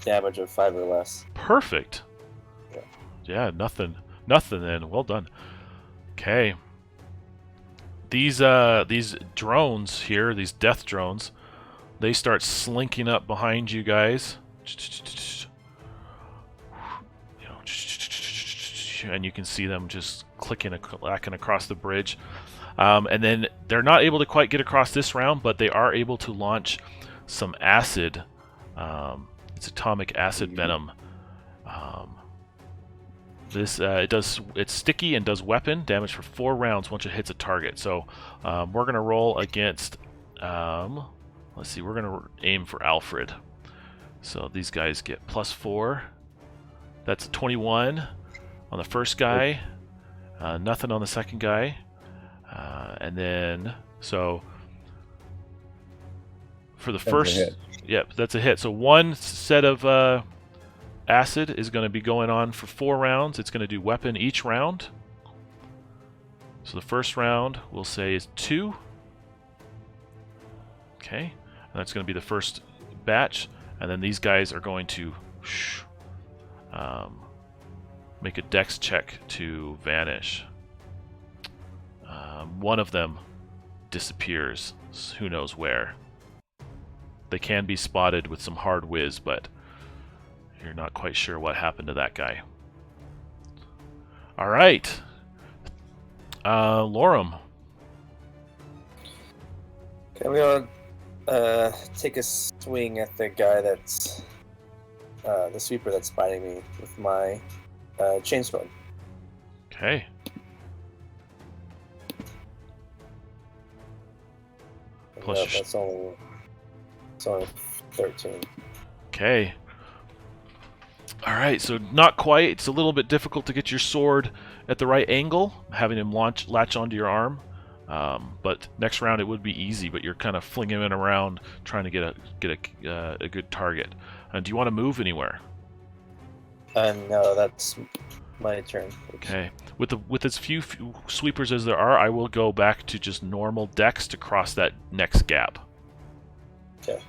damage of 5 or less. Perfect. Yeah, nothing then. Well done. Okay. These drones here, these death drones, they start slinking up behind you guys. And you can see them just clicking across the bridge. And then they're not able to quite get across this round, but they are able to launch some acid. It's atomic acid venom. It's sticky and does weapon damage for 4 rounds once it hits a target. So we're gonna roll against. Let's see. We're gonna aim for Alfred. So these guys get +4. That's a 21 on the first guy. Nothing on the second guy. And then so for the first, yep, that's a hit. So one set of acid is going to be going on for 4 rounds. It's going to do weapon each round. So the first round we'll say is 2. Okay, and that's going to be the first batch. And then these guys are going to make a dex check to vanish. One of them disappears. Who knows where? They can be spotted with some hard whiz, but you're not quite sure what happened to that guy. All right, Lorem. Okay, I'm gonna take a swing at the guy that's the sweeper that's biting me with my chainsword. Okay. Plus That's only 13. Okay. All right, so not quite. It's a little bit difficult to get your sword at the right angle, having him latch onto your arm. But next round it would be easy, but you're kind of flinging him around, trying to get a good target. Do you want to move anywhere? No, that's my turn. Okay. With as few sweepers as there are, I will go back to just normal dex to cross that next gap. Okay.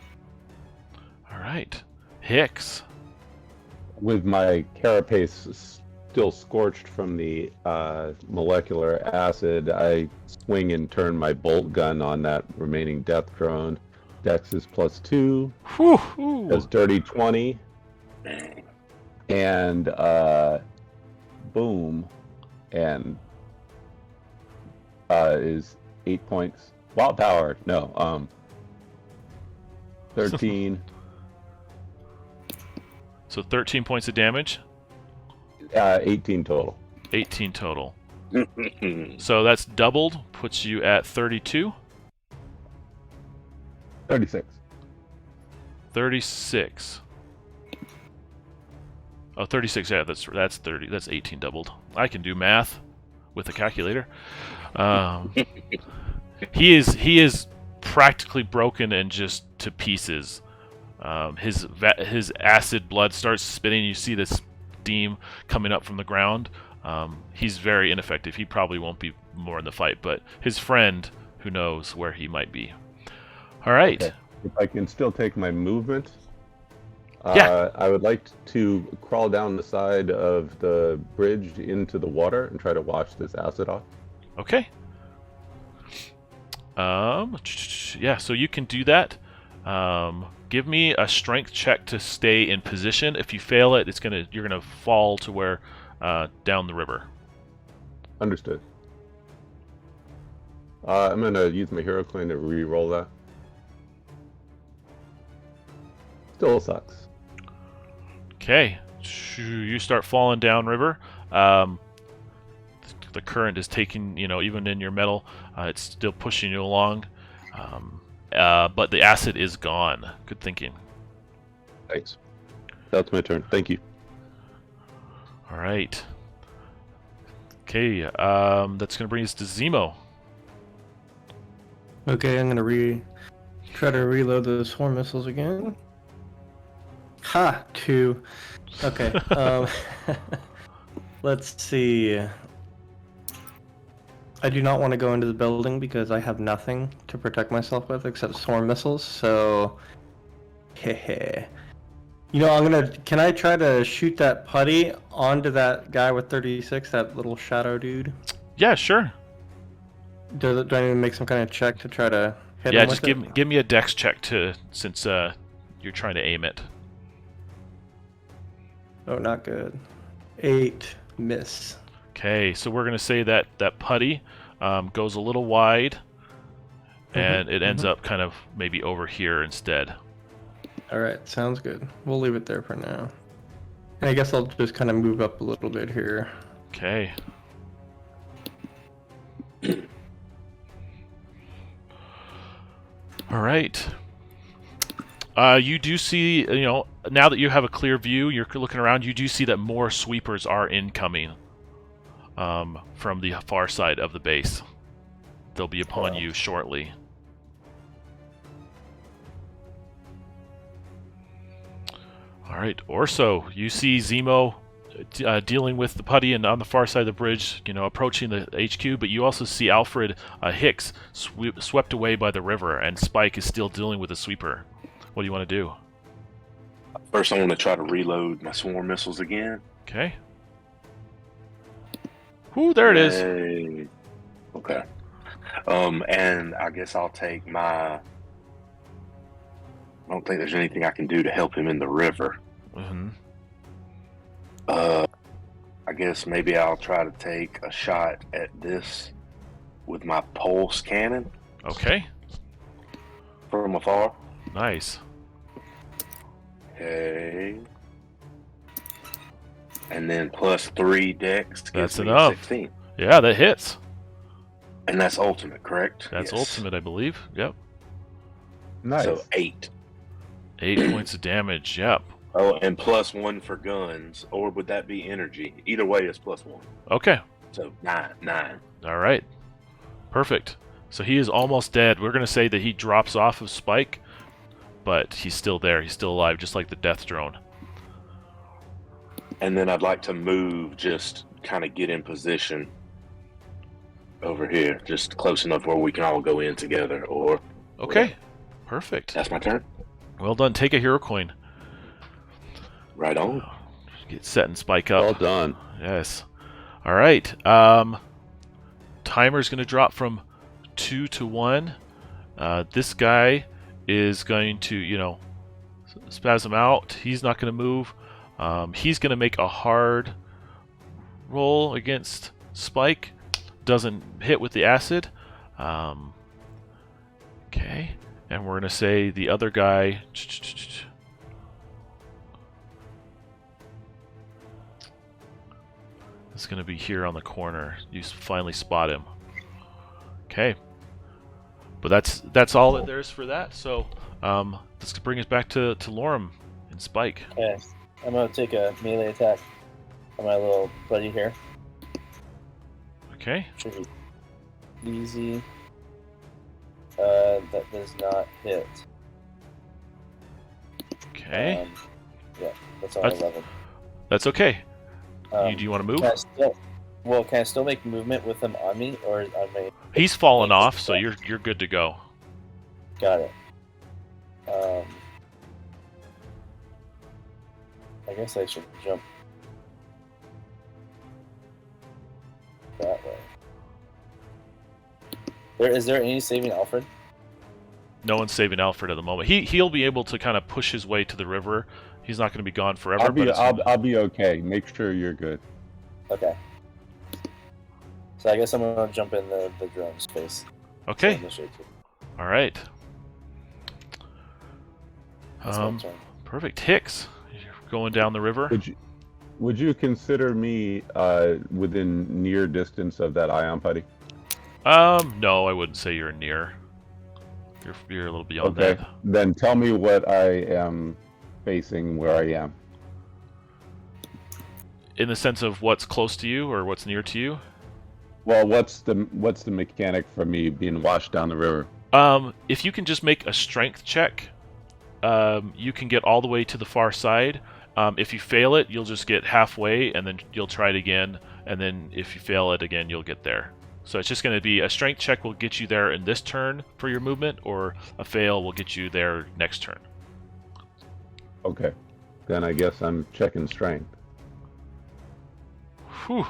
All right, Hicks. With my carapace still scorched from the molecular acid, I swing and turn my bolt gun on that remaining death drone. Dex is +2. Whew. Does dirty 20. And boom. And is 8 points. Wild power. No. 13. So 13 points of damage. 18 total. 18 total. So that's doubled, puts you at 32. 36. 36. Oh, 36. Yeah, that's 30. That's 18 doubled. I can do math with a calculator. He is practically broken and just to pieces. His acid blood starts spitting. You see this steam coming up from the ground. He's very ineffective. He probably won't be more in the fight, but his friend, who knows where he might be. All right. Okay. If I can still take my movement, Yeah. I would like to crawl down the side of the bridge into the water and try to wash this acid off. Okay. Yeah, so you can do that. Give me a strength check to stay in position. If you fail it, you're gonna fall to where down the river. Understood. I'm gonna use my hero coin to re-roll that. Still sucks. Okay, you start falling down river. The current is taking, even in your metal, it's still pushing you along. But the acid is gone. Good thinking. Thanks. That's my turn. Thank you. All right. Okay, that's going to bring us to Zemo. Okay, I'm gonna try to reload the swarm missiles again. Ha! 2. Okay. Let's see. I do not want to go into the building because I have nothing to protect myself with except swarm missiles. So, heh. You know, can I try to shoot that putty onto that guy with 36, that little shadow dude? Yeah, sure. Do I need to make some kind of check to try to hit Yeah, him just with it? give me a dex check since you're trying to aim it. Oh, not good. 8, miss. Okay, so we're gonna say that putty goes a little wide, and it ends up kind of maybe over here instead. Alright, sounds good. We'll leave it there for now. And I guess I'll just kind of move up a little bit here. Okay. All right. You do see, you know, now that you have a clear view, you're looking around, you do see that more sweepers are incoming from the far side of the base. They'll be upon you shortly. All right, Orso, you see Zemo dealing with the putty and on the far side of the bridge, you know, approaching the HQ, but you also see Alfred Hicks swept away by the river, and Spike is still dealing with the sweeper. What do you want to do? First, I want to try to reload my swarm missiles again. Okay. Whoo, there it is. Yay. Okay. And I guess I'll take my... I don't think there's anything I can do to help him in the river. Mm-hmm. I guess maybe I'll try to take a shot at this with my pulse cannon Okay. from afar. Nice. Okay. And then plus 3 dex gives That's me enough. 16. Yeah, that hits. And that's ultimate, correct? That's Yes. ultimate, I believe. Yep. Nice. So 8. 8 points of damage. Yep. Oh, and plus 1 for guns, or would that be energy? Either way, it's plus 1. Okay. So 9. All right. Perfect. So he is almost dead. We're going to say that he drops off of Spike, but he's still there. He's still alive, just like the death drone. And then I'd like to move, just kind of get in position over here, just close enough where we can all go in together. Or Okay. Perfect. that's my turn. Well done. Take a hero coin. Right on. Get set and Spike up. Well done. Yes. All right. Timer's going to drop from 2 to 1. This guy is going to, you know, spasm out. He's not going to move. He's going to make a hard roll against Spike. Doesn't hit with the acid. Okay. And we're going to say the other guy... It's going to be here on the corner. You finally spot him. Okay. But that's all that there is for that. So let's bring us back to Lorem and Spike. Okay, I'm gonna take a melee attack on my little buddy here. Okay. Should be easy. That does not hit. Okay. Yeah, that's on That's- 11. That's okay. Um, Do you want to move? can I still make movement with him on me, or I may? He's fallen off, so you're good to go. Got it. I guess I should jump that way. Is there any saving Alfred? No one's saving Alfred at the moment. He'll be able to kind of push his way to the river. He's not going to be gone forever. I'll be okay. Make sure you're good. Okay. So I guess I'm gonna jump in the drone space. Okay. All right. That's my turn. Perfect. Hicks, you're going down the river. Would you consider me within near distance of that ion putty? No, I wouldn't say you're near. You're a little beyond Okay. that. Then tell me what I am facing where I am. In the sense of what's close to you or what's near to you? Well, what's the mechanic for me being washed down the river? If you can just make a strength check, you can get all the way to the far side. If you fail it, you'll just get halfway, and then you'll try it again, and then if you fail it again, you'll get there. So it's just going to be a strength check will get you there in this turn for your movement, or a fail will get you there next turn. Okay. Then I guess I'm checking strength. Whew.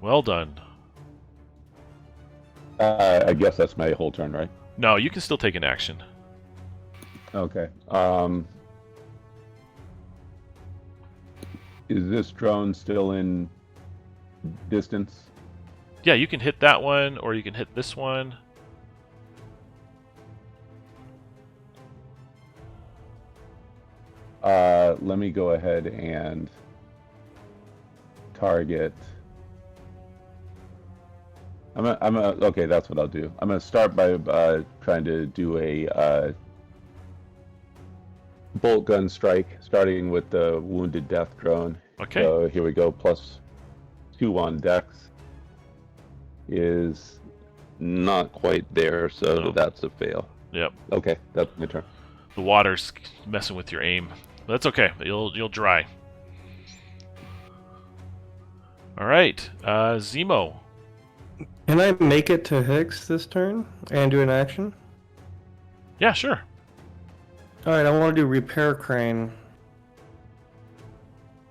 Well done. I guess that's my whole turn, right? No, you can still take an action. Okay. Is this drone still in distance? Yeah, you can hit that one, or you can hit this one. Let me go ahead and target. Okay, that's what I'll do. I'm gonna start by trying to do a bolt gun strike, starting with the wounded death drone. Okay. So here we go. +2 on Dex is not quite there, so No. that's a fail. Yep. Okay, that's my turn. The water's messing with your aim. But that's okay. You'll dry. All right, Zemo. Can I make it to Hicks this turn and do an action? Yeah, sure. All right, I want to do repair crane.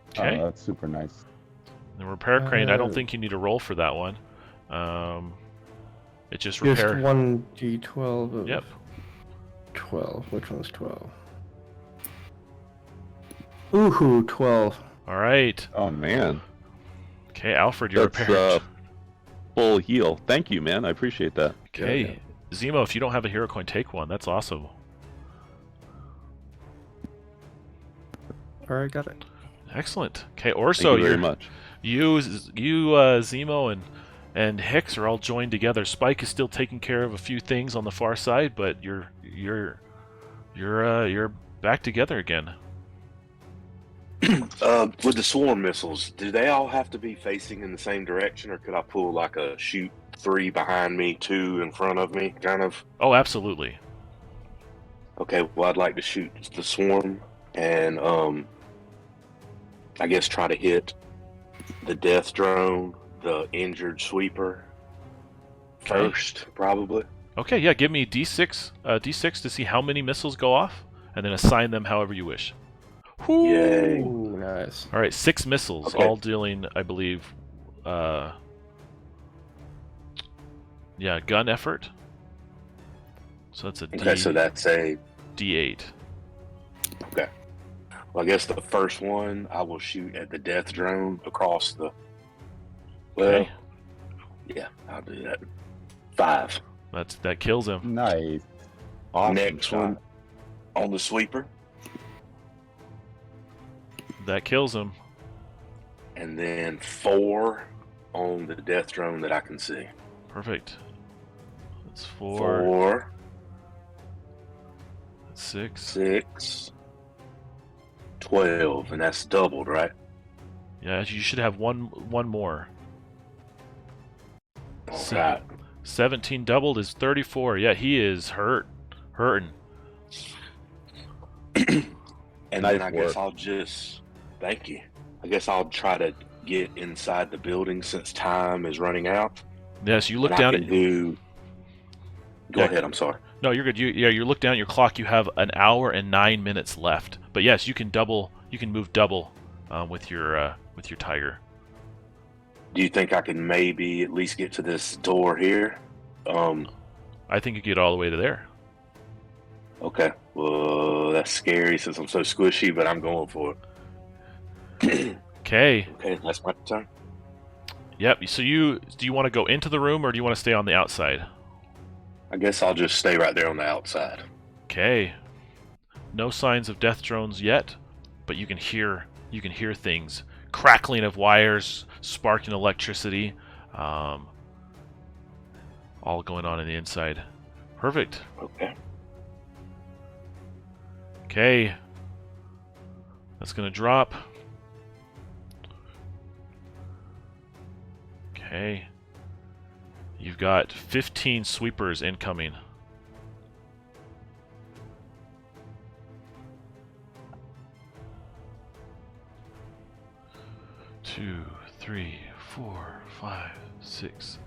Okay. Oh, that's super nice. The repair crane. I don't Uh, think you need a roll for that one. It just repair. Just 1d12 of Yep. 12. Which one's 12? Ooh, 12. All right. Oh man, Okay, Alfred, you're that's repaired. full heal. Thank you, man. I appreciate that. Okay, Zemo, if you don't have a hero coin, take one. That's awesome. All right, got it. Excellent. Okay, Thank Orso, you very much. you, Zemo, and Hicks are all joined together. Spike is still taking care of a few things on the far side, but you're back together again. With the swarm missiles, do they all have to be facing in the same direction, or could I pull like a shoot 3 behind me, 2 in front of me, kind of? Oh, absolutely. Okay, well, I'd like to shoot the swarm and, I guess try to hit the death drone, the injured sweeper first, probably. Okay, yeah, give me D6 to see how many missiles go off, and then assign them however you wish. Whoo! Yay. Ooh, nice. All right, 6 missiles, Okay. all dealing, I believe, gun effort. So that's a Okay, so that's a... D8. Okay. Well, I guess the first one I will shoot at the death drone across the... Well, Okay, yeah, I'll do that. 5. that kills him. Nice. Awesome Next shot. one on the sweeper. That kills him. And then 4 on the death drone that I can see. Perfect. That's 4. 4, That's 6. 6, 12, and that's doubled, right? Yeah, you should have one more. All right. 17 doubled is 34. Yeah, he is hurting. And Nice then I guess work. I'll just... Thank you. I guess I'll try to get inside the building since time is running out. Yes, you look And down I at. can do... Go Yeah. ahead, I'm sorry. No, you're good. You look down at your clock. You have an hour and 9 minutes left. But yes, you can move double with your tiger. Do you think I can maybe at least get to this door here? I think you get all the way to there. Okay. Well, that's scary since I'm so squishy, but I'm going for it. Okay. Okay, that's my turn. Yep. So do you want to go into the room, or do you want to stay on the outside? I guess I'll just stay right there on the outside. Okay. No signs of death drones yet, but you can hear things, crackling of wires, sparking electricity, all going on the inside. Perfect. Okay. Okay. That's gonna drop. Okay. You've got 15 sweepers incoming. 2, 3, 4, 5, 6,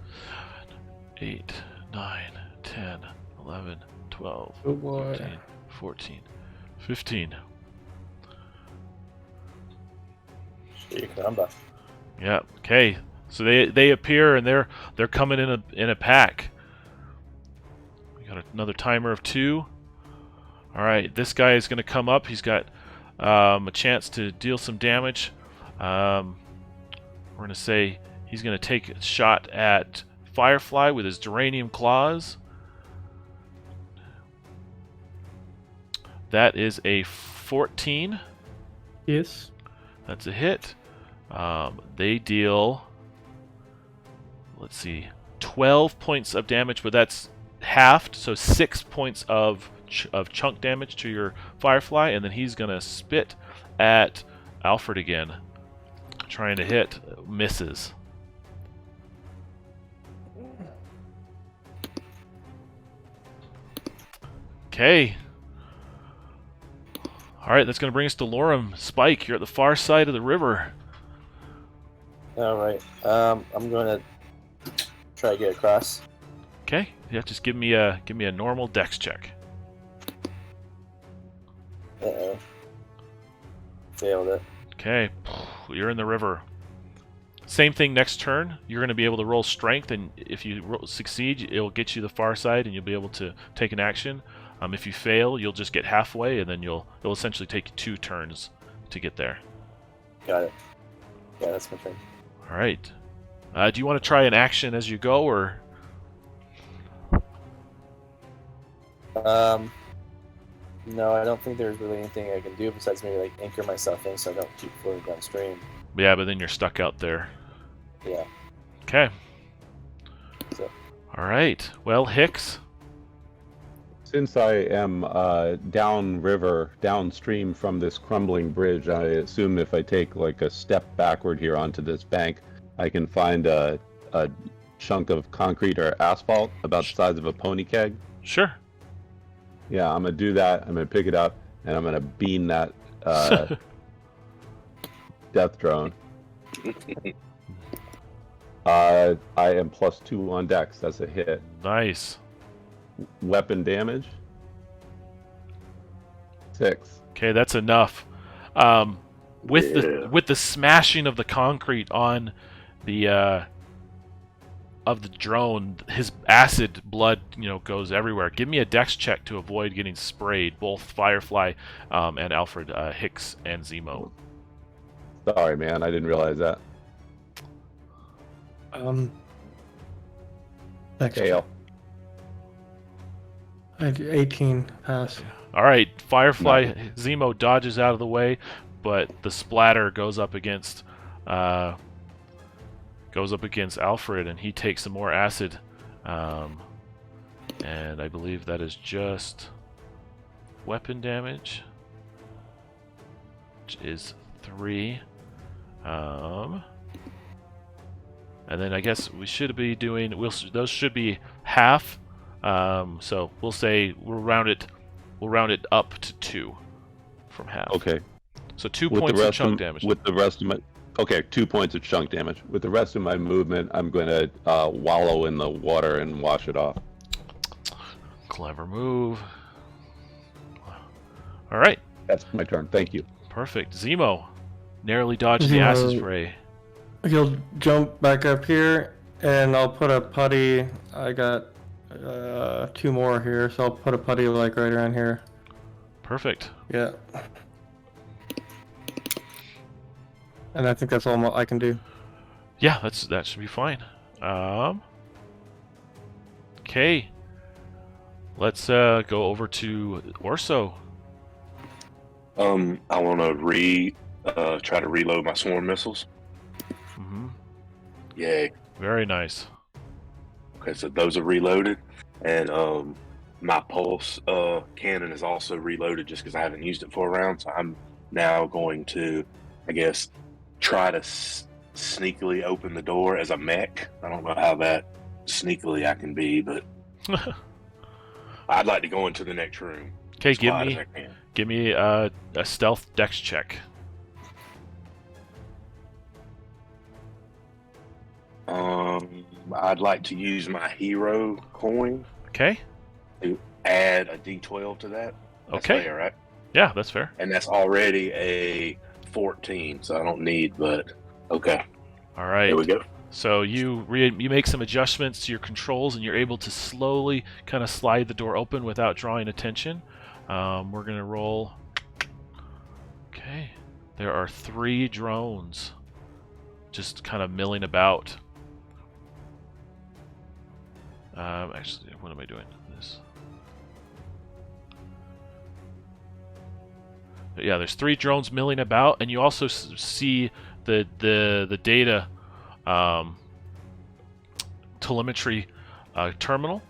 8, 9, 10, 11, 12, Oh boy. 13, 14, 15. Caramba. Yeah. Okay. So they appear and they're coming in a pack. We got another timer of 2. All right. This guy is going to come up. He's got a chance to deal some damage. We're going to say he's going to take a shot at Firefly with his Duranium Claws. That is a 14. Yes. That's a hit. They deal, let's see, 12 points of damage, but that's halved, so 6 points of chunk damage to your Firefly, and then he's going to spit at Alfred again. Trying to hit, misses. Okay. Alright, that's going to bring us to Lorem. Spike, you're at the far side of the river. Alright. I'm going to try to get across. Okay, yeah, just give me a normal dex check. Uh-oh. Failed it. Okay, you're in the river. Same thing next turn. You're going to be able to roll strength, and if you succeed, it'll get you the far side, and you'll be able to take an action. If you fail, you'll just get halfway, and then it'll essentially take you 2 turns to get there. Got it. Yeah, that's my turn. All right. Do you want to try an action as you go, or? No, I don't think there's really anything I can do besides maybe like anchor myself in so I don't keep floating downstream. Yeah, but then you're stuck out there. Yeah. Okay. So. All right. Well, Hicks. Since I am downstream from this crumbling bridge, I assume if I take like a step backward here onto this bank, I can find a chunk of concrete or asphalt about the size of a pony keg. Sure. Yeah, I'm gonna do that. I'm gonna pick it up and I'm gonna beam that death drone. I am +2 on dex. That's a hit. Nice. Weapon damage 6. Okay, that's enough. With the smashing of the concrete on the of the drone, his acid blood goes everywhere. Give me a dex check to avoid getting sprayed. Both Firefly and Alfred, Hicks, and Zemo. Sorry, man. I didn't realize that. Next. Fail. I had 18 pass. All right, Firefly Zemo dodges out of the way, but the splatter goes up against Alfred, and he takes some more acid. And I believe that is just weapon damage, which is 3. And then I guess we should be doing. Those should be half. So we'll say we'll round it up to 2 from half. Okay. So 2 points of chunk damage. With the rest of my 2 points of chunk damage. With the rest of my movement, I'm going to wallow in the water and wash it off. Clever move. All right. That's my turn. Thank you. Perfect. Zemo narrowly dodged the acid spray. He'll jump back up here, and I'll put a putty. I got 2 more here, so I'll put a putty like right around here. Perfect. Yeah. And I think that's all I can do. Yeah, that should be fine. Okay. Let's go over to Orso. I want to try to reload my swarm missiles. Mm-hmm. Yay. Very nice. Okay, so those are reloaded, and my pulse cannon is also reloaded just because I haven't used it for a round. So I'm now going to, I guess, try to sneakily open the door as a mech. I don't know how that sneakily I can be, but I'd like to go into the next room. Okay, give me a stealth dex check. I'd like to use my hero coin Okay. to add a D12 to that. That's Okay. fair, right? Yeah, that's fair. And that's already a 14, so I don't need, but okay. All right. There we go. So you make some adjustments to your controls, and you're able to slowly kind of slide the door open without drawing attention. We're going to roll. Okay. There are 3 drones just kind of milling about. Actually, what am I doing? This. But yeah, there's 3 drones milling about, and you also see the data telemetry terminal,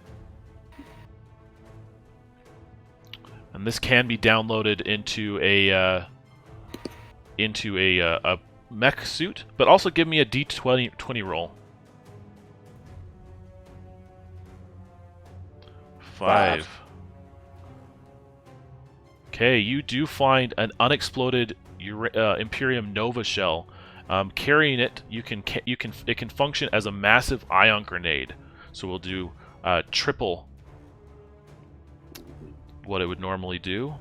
and this can be downloaded into a mech suit. But also give me a D20 roll. 5. Okay, you do find an unexploded Imperium Nova shell. Carrying it, it can function as a massive ion grenade. So we'll do triple what it would normally do.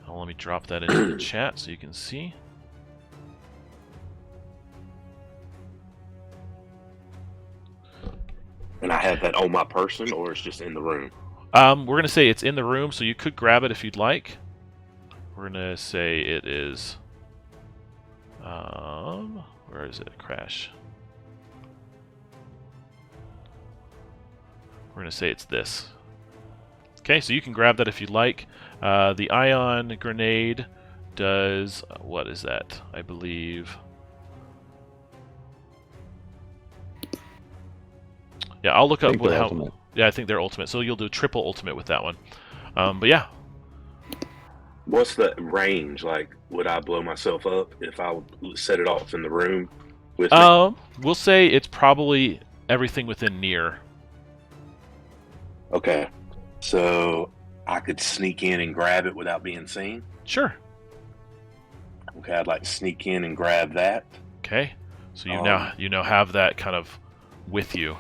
Now let me drop that into the chat so you can see. And I have that on my person, or it's just in the room? We're going to say it's in the room, so you could grab it if you'd like. We're going to say it is... where is it? Crash. We're going to say it's this. Okay, so you can grab that if you'd like. The ion grenade does... what is that? I believe... yeah, I'll look up what how... ultimate. Yeah, I think they're ultimate. So you'll do triple ultimate with that one. But yeah. What's the range? Like, would I blow myself up if I would set it off in the room with me? We'll say it's probably everything within near. Okay. So I could sneak in and grab it without being seen? Sure. Okay, I'd like to sneak in and grab that. Okay. So you now have that kind of with you.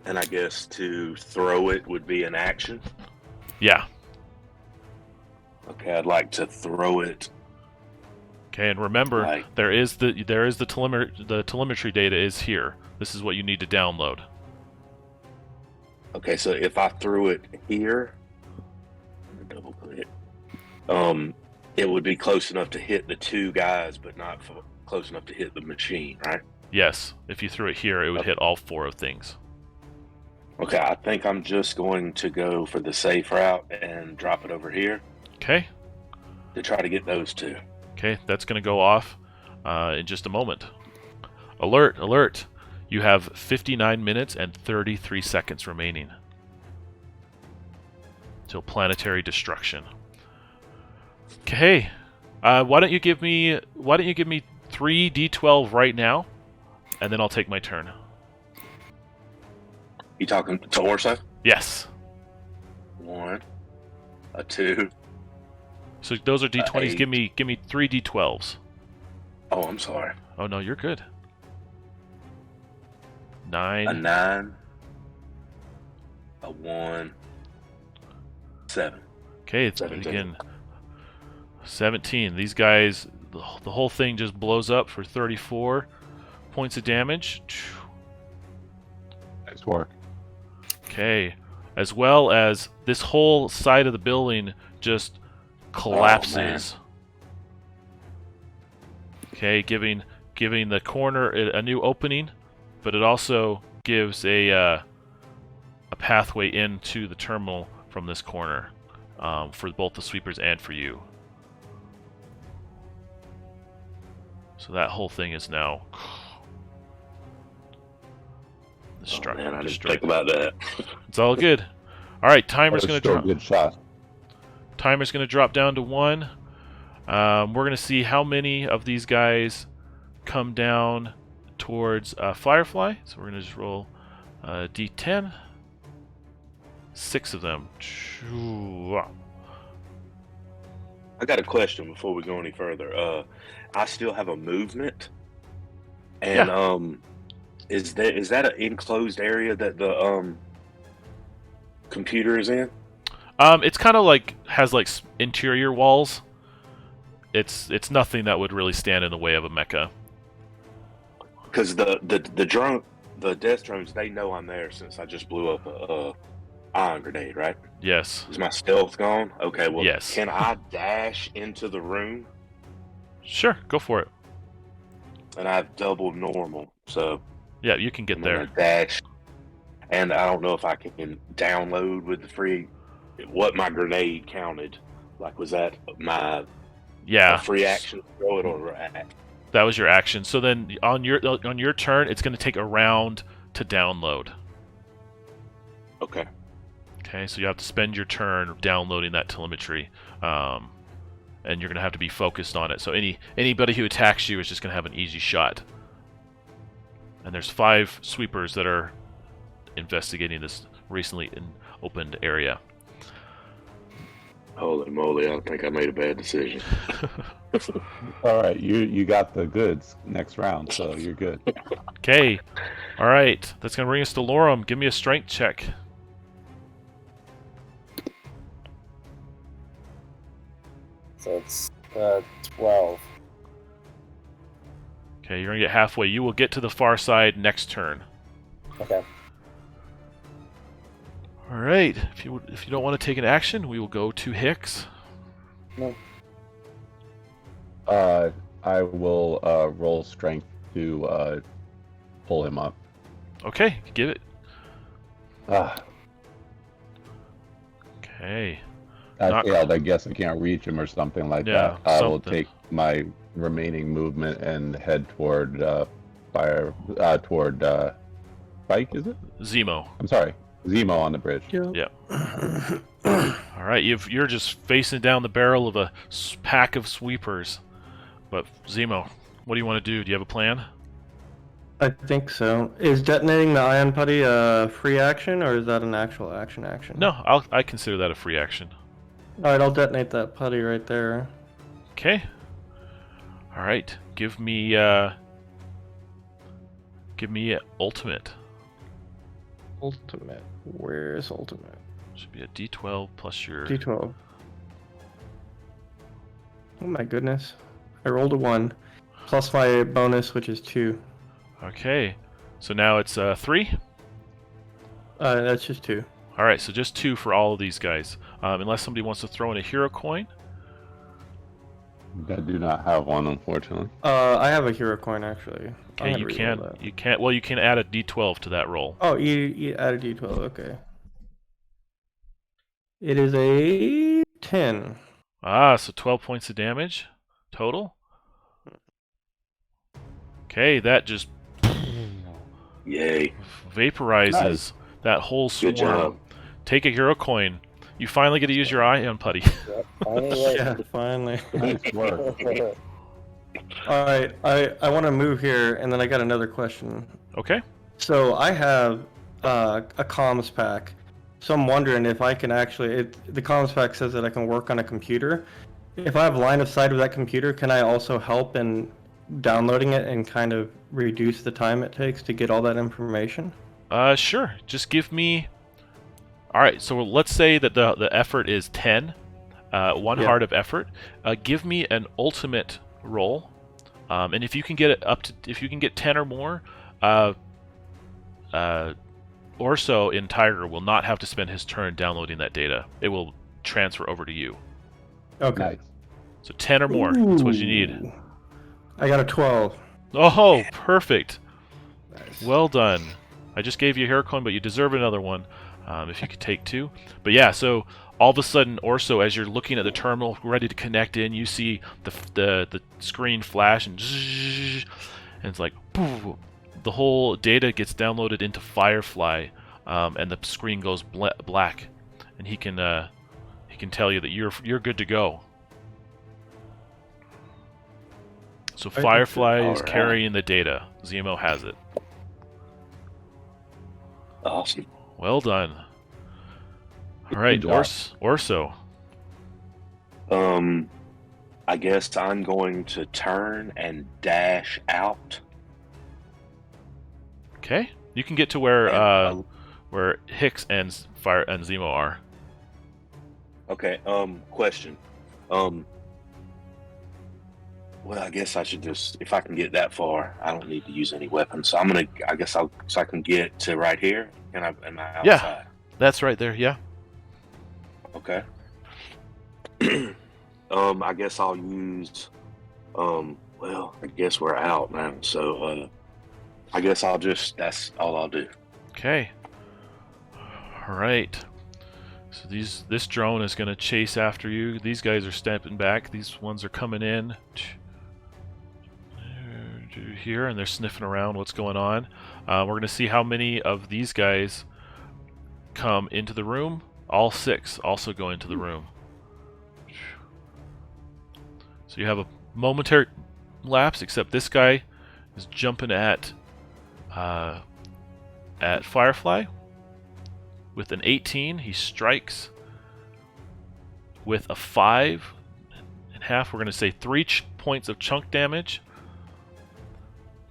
And I guess to throw it would be an action? Yeah. Okay, I'd like to throw it. Okay, and remember, there is the telemetry data is here. This is what you need to download. Okay, so if I threw it here, double click, it would be close enough to hit the 2 guys, but not close enough to hit the machine, right? Yes, if you threw it here, it would hit all 4 of things. Okay, I think I'm just going to go for the safe route and drop it over here. Okay. To try to get those 2. Okay, that's going to go off in just a moment. Alert, alert. You have 59 minutes and 33 seconds remaining till planetary destruction. Okay. Why don't you give me 3 D12 right now, and then I'll take my turn. You talking to Orsa? Yes. 1, a 2. So those are D20s. Give me 3 D12s. Oh, I'm sorry. Oh no, you're good. 9. A 9. A 1. 7. Okay, it's 17. again 17. These guys, the whole thing just blows up for 34 points of damage. Nice work. Okay, as well as this whole side of the building just collapses. Okay, giving the corner a new opening, but it also gives a pathway into the terminal from this corner for both the sweepers and for you. So that whole thing is now destroyed. Oh, man, I didn't think about that. It's all good. All right, timer's going to drop. Good shot. Timer's going to drop down to 1. We're going to see how many of these guys come down towards Firefly. So we're going to just roll D10. 6 of them. I got a question before we go any further. I still have a movement. And Yeah. is that an enclosed area that the computer is in? It's kind of like has like interior walls. It's nothing that would really stand in the way of a mecha. Because the death drones, they know I'm there since I just blew up a ion grenade, right? Yes. Is my stealth gone? Okay, well, Yes. can I dash into the room? Sure, go for it. And I have double normal, so Yeah, you can get I'm there. gonna dash. And I don't know if I can download with the free what my grenade counted. Like, was that my Yeah. free action to throw it or That was your action. So then on your turn, it's going to take a round to download. Okay. Okay, so you have to spend your turn downloading that telemetry, and you're going to have to be focused on it. So anybody who attacks you is just going to have an easy shot. And there's 5 sweepers that are investigating this recently opened area. Holy moly! I think I made a bad decision. All right, you got the goods next round, so you're good. Okay, all right. That's going to bring us to Lorem. Give me a strength check. So it's 12. Okay, you're going to get halfway. You will get to the far side next turn. Okay. All right. If you don't want to take an action, we will go to Hicks. No. I will roll strength to pull him up. Okay, give it. Ah, Okay. I Not- failed. I guess I can't reach him or something like Yeah, that. I will something. take my remaining movement and head toward Spike, is it? Zemo. I'm sorry, Zemo on the bridge. Yeah. All right, you're just facing down the barrel of a pack of sweepers. But Zemo, what do you want to do? Do you have a plan? I think so. Is detonating the ion putty a free action, or is that an actual action? No, I consider that a free action. Alright, I'll detonate that putty right there. Okay. All right, give me ultimate. Ultimate. Where's ultimate? Should be a D12 plus your. D12. Oh my goodness. I rolled a 1. Plus my bonus, which is 2. Okay, so now it's 3. That's just 2. All right, so just 2 for all of these guys, unless somebody wants to throw in a hero coin. I do not have one, unfortunately. I have a hero coin actually. Okay, you can't. Well, you can add a D12 to that roll. Oh, you add a D12. Okay. It is a 10. Ah, so 12 points of damage total. Okay, that just Yay! vaporizes Nice. that whole swarm. Good job. Take a hero coin. You finally get to use your ion putty. Yep. Finally, Yeah, finally. Nice work. All right, I want to move here, and then I got another question. Okay. So I have a comms pack. So I'm wondering if I can actually. The comms pack says that I can work on a computer. If I have line of sight of that computer, can I also help in downloading it and kind of reduce the time it takes to get all that information? Sure. Just give me. All right. So let's say that the effort is 10. One Yeah. heart of effort. Give me an ultimate roll, and if you can get it up to, if you can get 10 or more, Orso in Tiger will not have to spend his turn downloading that data. It will transfer over to you. Okay. Nice. So 10 or more. That's what you need. Ooh. I got a 12. Oh, perfect. Nice. Well done. I just gave you a hero coin, but you deserve another one. If you could take 2. But yeah, so all of a sudden, Orso, as you're looking at the terminal, ready to connect in, you see the screen flash and it's like poof, the whole data gets downloaded into Firefly, and the screen goes black, and he can tell you that you're good to go. So Firefly is Alright. carrying the data. Zemo has it. Awesome. Well done. All right, Good job. Orso. I guess I'm going to turn and dash out Okay, you can get to where Hicks and Zemo are. Okay. Question. Well, I guess I should just, if I can get that far, I don't need to use any weapons. So I guess so I can get to right here. Am I outside? Yeah, that's right there. Yeah. Okay. I guess I'll use, well, I guess we're out now. So, I guess that's all I'll do. Okay. All right. So this drone is going to chase after you. These guys are stepping back. These ones are coming in here, and they're sniffing around what's going on. We're going to see how many of these guys come into the room. All 6 also go into the room. So you have a momentary lapse, except this guy is jumping at Firefly. With an 18, he strikes. With a 5.5, we're going to say 3 points of chunk damage.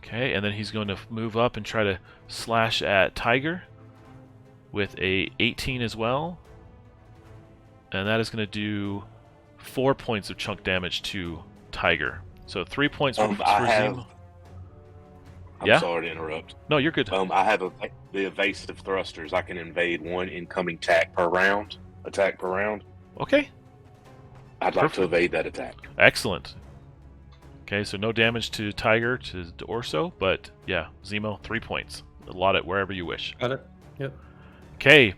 Okay, and then he's going to move up and try to slash at Tiger with a 18 as well. And that is going to do 4 points of chunk damage to Tiger. So 3 points for Zemo. I'm sorry to interrupt. No, you're good. I have the evasive thrusters. I can invade 1 incoming attack per round. Okay. I'd like to evade that attack. Excellent. Okay, so no damage to Tiger, to Orso, but yeah, Zemo, 3 points. Allot it wherever you wish. Got it. Yep. Okay.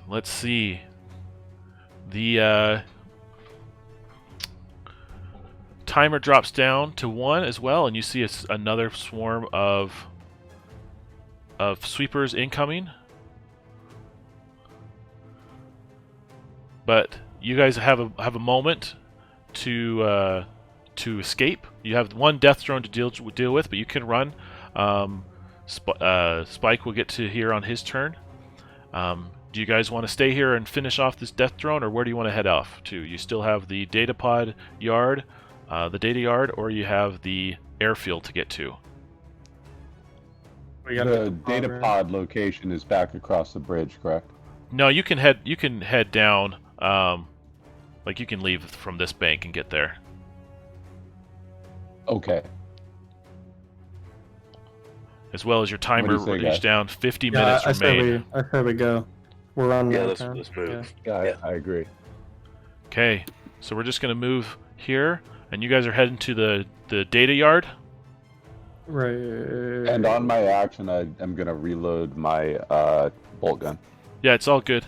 Let's see. The timer drops down to 1 as well, and you see another swarm of sweepers incoming. But you guys have a moment to escape. You have 1 death drone to deal with, but you can run. Spike will get to here on his turn. Do you guys want to stay here and finish off this death drone, or where do you want to head off to? You still have the data pod yard, or you have the airfield to get to. The data pod location is back across the bridge, correct? No, you can head down. Like you can leave from this bank and get there. Okay. As well as your timer say, reached guys? down. 50 minutes remain. I say we go. We're on Yeah, that let's move. Yeah, I agree. Okay, so we're just gonna move here, and you guys are heading to the data yard. Right. And on my action, I'm going to reload my bolt gun. Yeah, it's all good.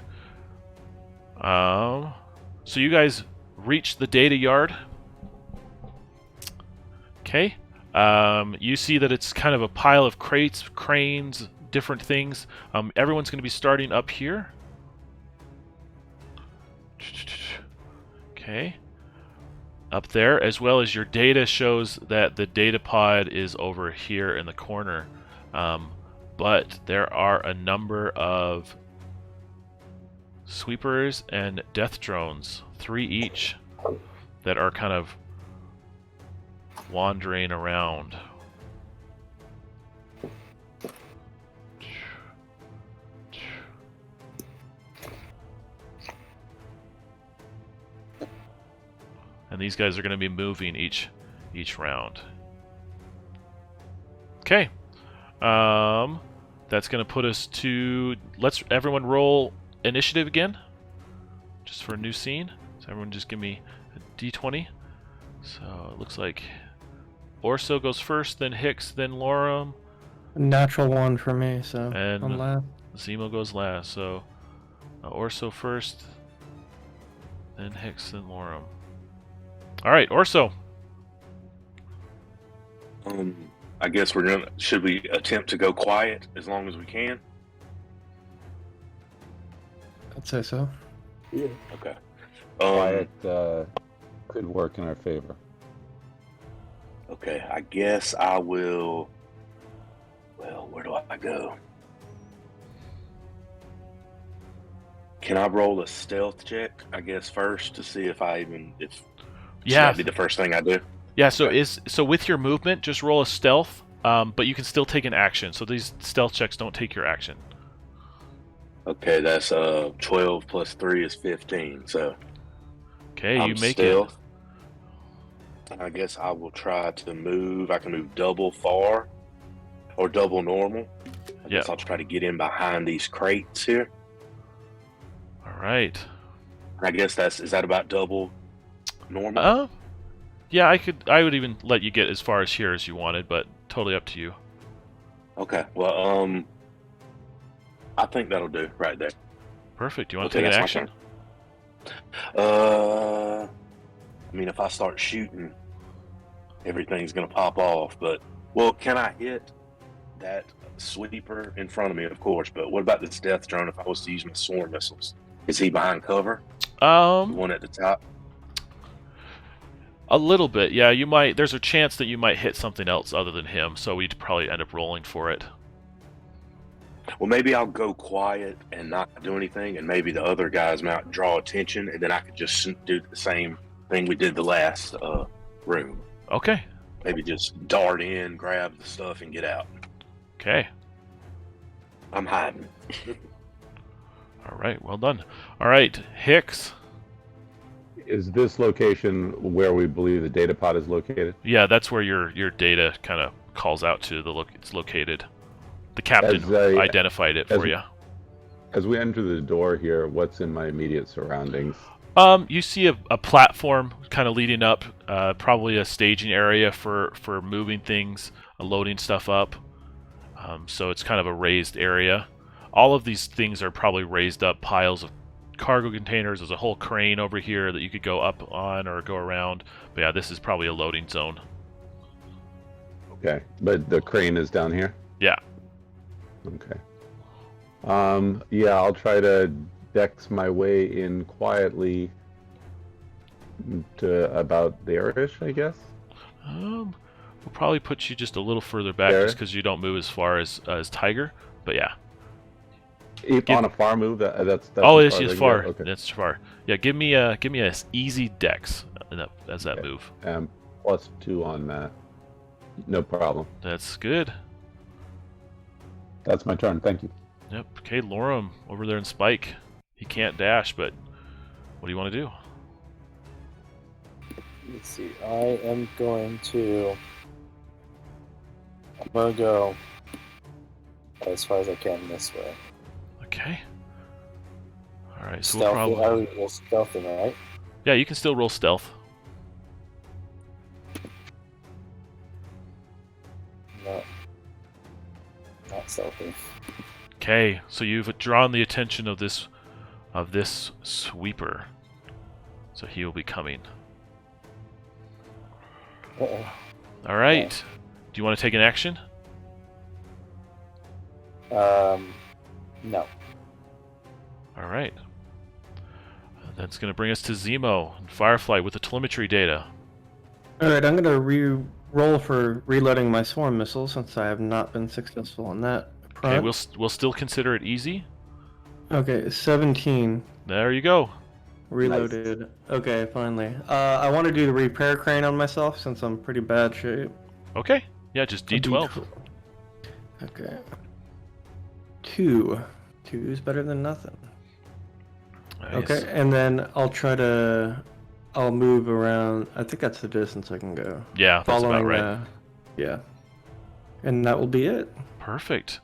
So you guys reach the data yard. Okay. You see that it's kind of a pile of crates, cranes, different things. Everyone's going to be starting up here. Okay. Up there, as well as your data shows that the data pod is over here in the corner. But there are a number of sweepers and death drones, 3 each, that are kind of wandering around. And these guys are going to be moving each round. Okay. That's going to put us to... Let's everyone roll initiative again. Just for a new scene. So everyone just give me a d20. So it looks like Orso goes first, then Hicks, then Lorum. Natural 1 for me, so And I'm last. Zemo goes last. So Orso first, then Hicks, then Lorum. All right, Orso. I guess should we attempt to go quiet as long as we can? I'd say so. Yeah. Okay. Quiet could work in our favor. Okay, I guess I will. Well, where do I go? Can I roll a stealth check? I guess first to see if should Yeah. that be the first thing I do? Yeah, so with your movement, just roll a stealth, but you can still take an action. So these stealth checks don't take your action. Okay, that's 12 plus 3 is 15. So Okay, I'm you make stealth. And I guess I will try to move. I can move double far or double normal. I guess I'll try to get in behind these crates here. it. All right. I guess is that about double normal? Yeah, I would even let you get as far as here as you wanted, but totally up to you. Okay. Well, I think that'll do right there. Perfect. Do you want Okay, to take an that's my action? turn. I mean, if I start shooting, everything's gonna pop off. But can I hit that sweeper in front of me? Of course. But what about this death drone? If I was to use my swarm missiles, is he behind cover? The one at the top. A little bit. Yeah, you might. There's a chance that you might hit something else other than him, so we'd probably end up rolling for it. Well, maybe I'll go quiet and not do anything, and maybe the other guys might draw attention, and then I could just do the same thing we did the last room. Okay. Maybe just dart in, grab the stuff, and get out. Okay. I'm hiding. All right. Well done. All right, Hicks. Is this location where we believe the data pod is located? Yeah, that's where your data kind of calls out to it's located. The captain identified it for you. As we enter the door here, what's in my immediate surroundings? You see a platform kind of leading up, probably a staging area for moving things, loading stuff up. So it's kind of a raised area. All of these things are probably raised up piles of cargo containers. There's a whole crane over here that you could go up on or go around. But yeah, this is probably a loading zone. Okay, but the crane is down here? Yeah. Okay. Yeah, I'll try to dex my way in quietly to about there-ish, I guess. We'll probably put you just a little further back just because you don't move as far as Tiger. But yeah. On a far move, that's oh, it's far. Okay. That's far. Yeah, give me a easy dex as that move. +2 on that. No problem. That's good. That's my turn. Thank you. Yep. Okay, Lorem over there in Spike. He can't dash, but what do you want to do? Let's see. I'm going to go as far as I can this way. Okay. All right. So Stealthy. we'll I would roll stealthy, right? yeah, you can still roll stealth. Not stealthy. Okay. So you've drawn the attention of this sweeper. So he will be coming. Uh-oh. All right. Do you want to take an action? No. All right. That's going to bring us to Zemo and Firefly with the telemetry data. Alright, I'm gonna re-roll for reloading my swarm missile since I have not been successful on that front. Okay, we'll still consider it easy. Okay, 17. There you go. Reloaded. Nice. Okay, finally. I want to do the repair crane on myself since I'm pretty bad shape. Okay. Yeah, just D12. Okay. 2. 2 is better than nothing. Nice. Okay, and then I'll move around. I think that's the distance I can go. Yeah, that's about right. Yeah. And that will be it. Perfect.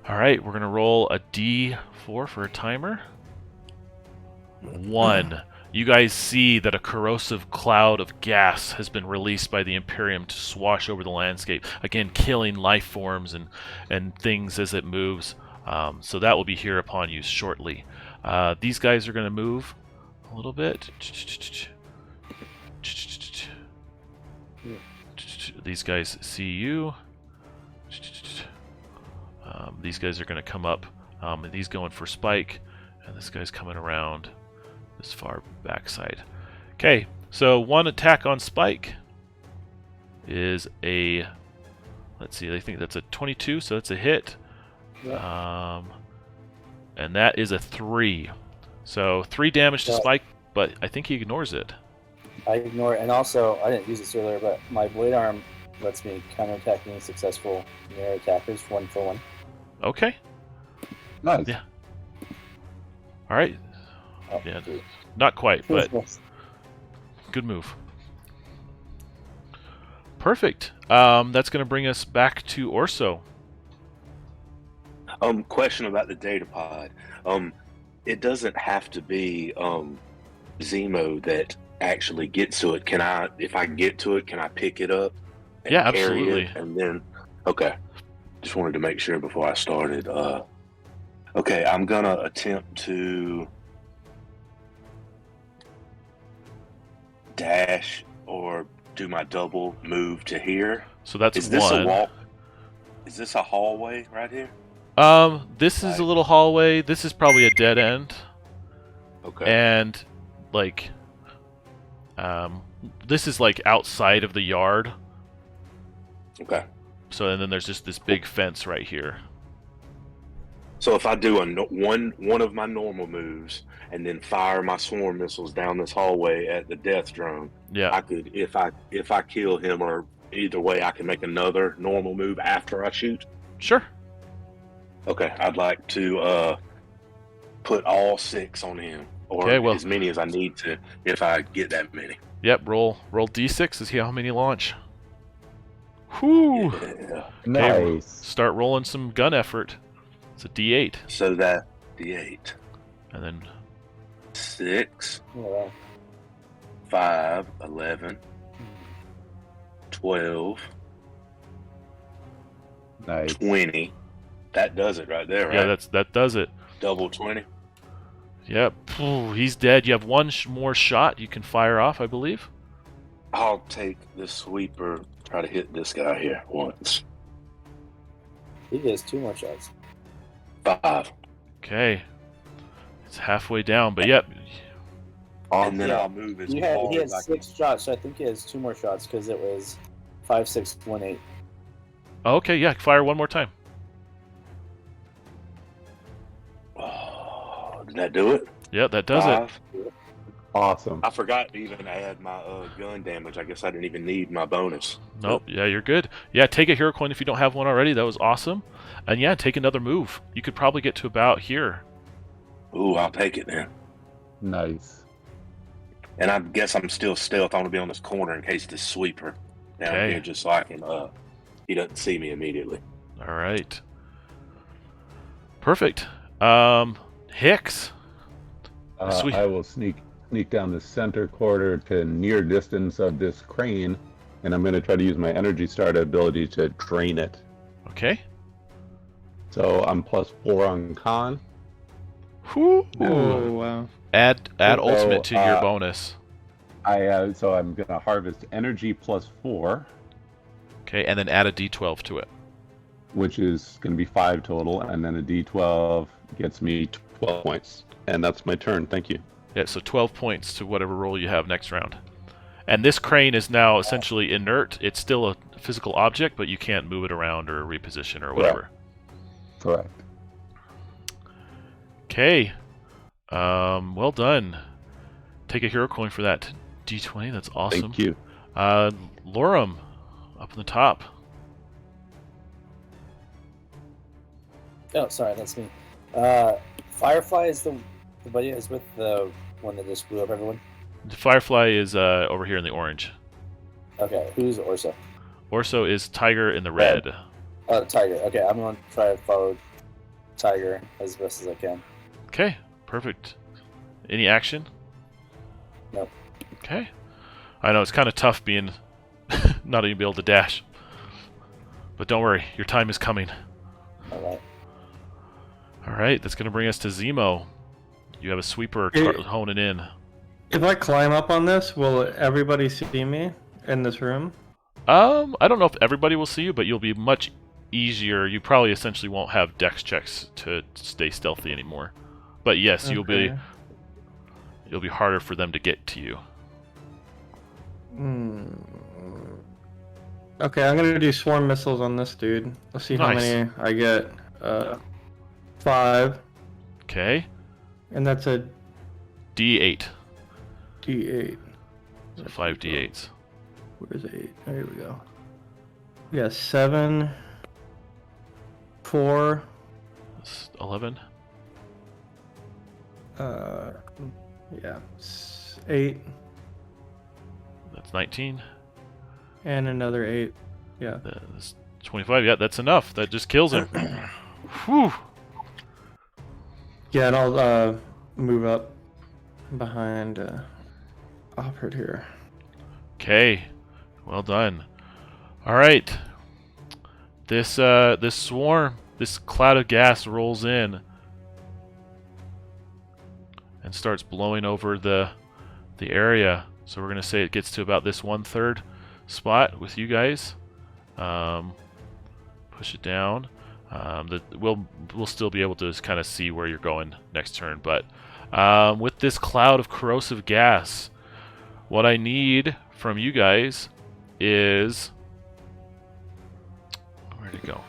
All right, we're going to roll a D4 for a timer. 1. You guys see that a corrosive cloud of gas has been released by the Imperium to swash over the landscape, again killing life forms and things as it moves. So that will be here upon you shortly. These guys are going to move a little bit. These guys see you. These guys are going to come up. And he's going for Spike. And this guy's coming around this far backside. Okay, so one attack on Spike is a... Let's see, I think that's a 22, so that's a hit. Yeah. And that is a 3. So 3 damage to Spike, but I think he ignores it. I ignore it. And also, I didn't use this earlier, but my blade arm lets me counterattacking successful near attackers 1-for-1. Okay. Nice. Yeah. All right. Oh, Yeah. sweet. Not quite, but good move. Perfect. That's going to bring us back to Orso. Question about the data pod. It doesn't have to be Zemo that actually gets to it. Can I, if I get to it, can I pick it up and Yeah, carry absolutely. it? And then, okay. Just wanted to make sure before I started. Okay, I'm gonna attempt to dash or do my double move to here. So that's Is this one. a walk? Is this a hallway right here? This is a little hallway. This is probably a dead end. Okay. And like this is like outside of the yard. Okay. So and then there's just this big fence right here. So if I do one of my normal moves and then fire my swarm missiles down this hallway at the death drone, Yeah. I could, if I kill him, or either way, I can make another normal move after I shoot. Sure. Okay, I'd like to put all 6 on him, or Okay, well- as many as I need to, if I get that many. Yep, roll d6 to see how many launch. Whew. Yeah. Nice. Start rolling some gun effort. It's a d8. So that D8, And then 6, Yeah. 5, 11, 12, Nice. 20. That does it right there, right? yeah, that does it. Double 20. Yep. Phew, he's dead. You have one more shot you can fire off, I believe. I'll take the sweeper, try to hit this guy here once. He gets 2 more shots. 5. Okay. It's halfway down, but yep. And then Yeah. I'll move as He far had as I can. 6 shots, so I think he has 2 more shots because it was 5, 6, 1, 8. Okay, yeah, fire one more time. Oh, did that do it? Yeah, that does it. 5. Awesome. I forgot to even add my gun damage. I guess I didn't even need my bonus. Nope. Yeah, you're good. Yeah, take a hero coin if you don't have one already. That was awesome. And yeah, take another move. You could probably get to about here. Ooh, I'll take it then. Nice. And I guess I'm still stealth. I want to be on this corner in case this sweeper down Okay. here, just so I can. He doesn't see me immediately. All right. Perfect. Hicks. Sweet. I will sneak down the center corridor to near distance of this crane, and I'm going to try to use my energy starter ability to drain it. Okay. So I'm +4 on con. Whew. Oh, wow. Add So, ultimate to your bonus. So I'm going to harvest energy +4, Okay, and then add a d12 to it. which is going to be 5 total, and then a d12 gets me 12 points. And that's my turn. Thank you. Yeah, so 12 points to whatever roll you have next round. And this crane is now essentially inert. It's still a physical object, but you can't move it around or reposition or whatever. Correct. Okay. Well done. Take a hero coin for that d20. That's awesome. Thank you. Lorem, up in the top. Oh, sorry, that's me. Firefly is the buddy is with the one that just blew up everyone. Firefly is over here in the orange. Okay, who's Orso? Orso is Tiger in the red. Oh, Tiger. Okay, I'm going to try to follow Tiger as best as I can. Okay, perfect. Any action? Nope. Okay. I know it's kind of tough being not even be able to dash. But don't worry, your time is coming. Alright. Alright, that's going to bring us to Zemo. You have a sweeper honing in. If I climb up on this, will everybody see me in this room? I don't know if everybody will see you, but you'll be much easier. You probably essentially won't have dex checks to stay stealthy anymore. But yes, you'll be harder for them to get to you. Okay, I'm gonna do swarm missiles on this dude. Let's see how Nice. many I get. 5, Okay. and that's a D8. D8. So 5d8s. Where's 8? Oh, here we go. We got 7, 4, That's 11. yeah, 8, That's 19. and another 8. Yeah. That's 25. Yeah, that's enough. That just kills him. Whew. Yeah, and I'll move up behind Oppert here. Okay. Well done. All right. This swarm, this cloud of gas rolls in and starts blowing over the area. So we're gonna say it gets to about this 1/3 spot with you guys. Push it down. We'll still be able to just kind of see where you're going next turn. But with this cloud of corrosive gas, what I need from you guys is, where'd it go?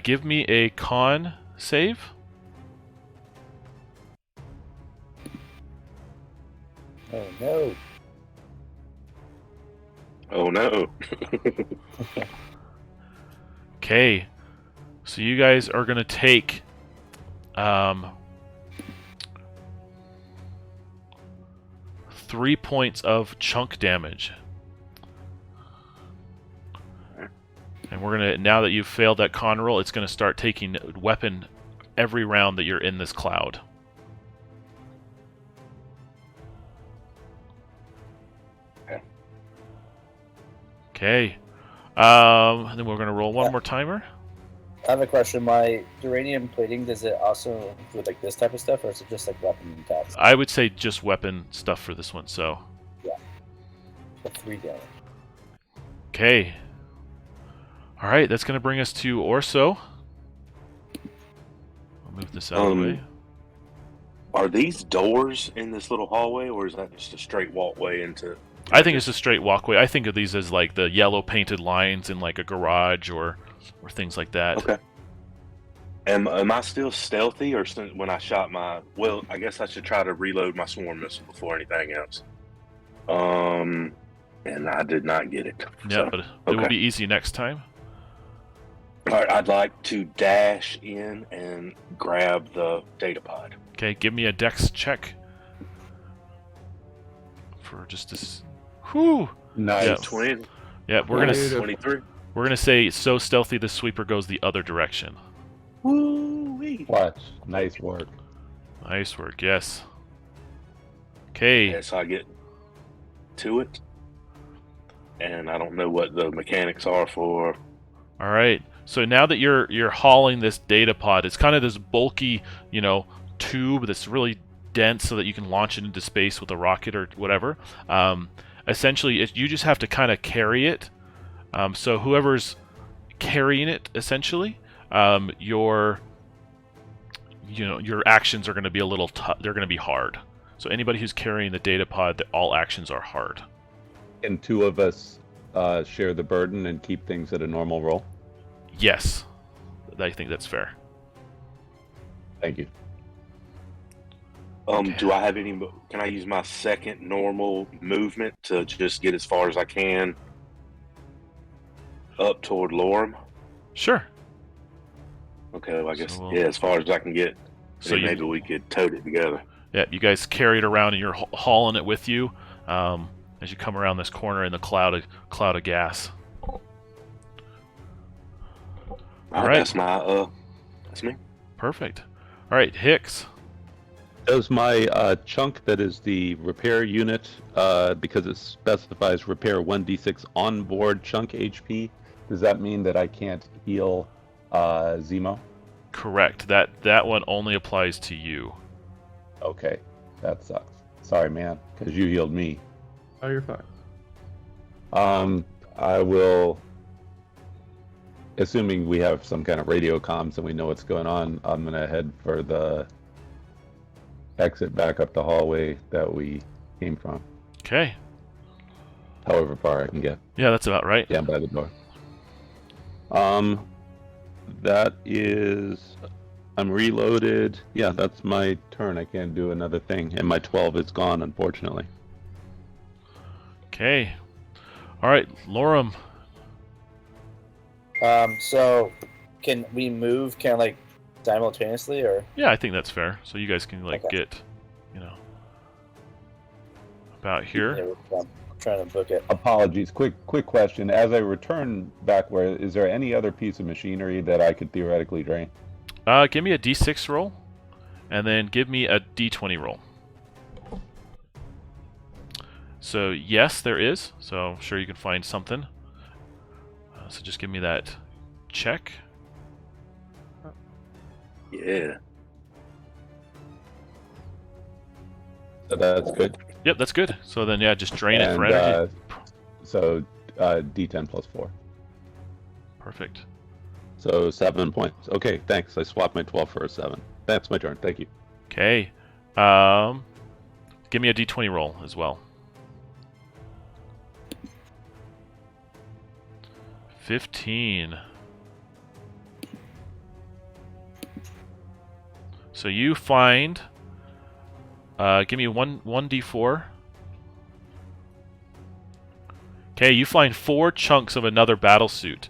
Give me a con save. Oh no. Oh no. Okay, so you guys are gonna take 3 points of chunk damage. And we're gonna, now that you've failed that con roll, it's gonna start taking weapon every round that you're in this cloud. Okay. And then we're gonna roll one more timer. I have a question. My uranium plating, does it also include like this type of stuff, or is it just like weapon attacks? I would say just weapon stuff for this one. So. So 3 damage. Okay. All right, that's gonna bring us to Orso. I'll move this out of the way. Are these doors in this little hallway, or is that just a straight walkway into? I think it's a straight walkway. I think of these as like the yellow painted lines in like a garage or things like that. Okay. Am I still stealthy, or when I shot my? Well, I guess I should try to reload my swarm missile before anything else. And I did not get it. Yeah, So, but it will be easy next time. all right, I'd like to dash in and grab the data pod. Okay, give me a dex check. For just this. Whew. Nice. Yeah. 20. Yeah, we're gonna 23. we're gonna say so stealthy the sweeper goes the other direction. Woo-wee. Watch. Nice work. Nice work. Yes. Okay. Yeah, so I get to it, and I don't know what the mechanics are for. All right. So now that you're hauling this data pod, it's kind of this bulky, tube that's really dense, so that you can launch it into space with a rocket or whatever. Essentially, you just have to kind of carry it. So whoever's carrying it, essentially, your actions are going to be a little they're going to be hard. So anybody who's carrying the data pod, all actions are hard. Can 2 of us share the burden and keep things at a normal roll? Yes, I think that's fair. Thank you. Do I have any? Can I use my second normal movement to just get as far as I can up toward Lorem? Sure. Okay, well, I guess So as far as I can get. So So maybe we could tote it together. Yeah, you guys carry it around and you're hauling it with you as you come around this corner in the cloud of gas. All right. That's me. Perfect. All right, Hicks. Does my chunk that is the repair unit, because it specifies repair 1d6 onboard chunk HP, does that mean that I can't heal Zemo? Correct. That one only applies to you. Okay, that sucks. Sorry, man, because you healed me. Oh, you're fine. I will, assuming we have some kind of radio comms and we know what's going on, I'm gonna head for the exit back up the hallway that we came from. Okay. However far I can get. Yeah, that's about right. Down by the door. That is I'm reloaded. Yeah, that's my turn. I can't do another thing, and my 12 is gone, unfortunately. Okay. All right, Lorem. So can we move kind of like simultaneously, or? Yeah, I think that's fair. So you guys can like Okay. get, you know, about here. Yeah, I'm trying to book it. Apologies. Quick question. As I return back, where is there any other piece of machinery that I could theoretically drain? Give me a D6 roll, and then give me a D20 roll. So yes, there is. So I'm sure you can find something. So just give me that check. Yeah. That's good. Yep, that's good. So then yeah, just drain it for And, energy. So D10 plus 4. Perfect. So 7 points. Okay, thanks. I swapped my 12 for a 7. That's my turn. Thank you. Okay. Give me a D20 roll as well. 15. So you find. Give me one D4. Okay, you find 4 chunks of another battle suit.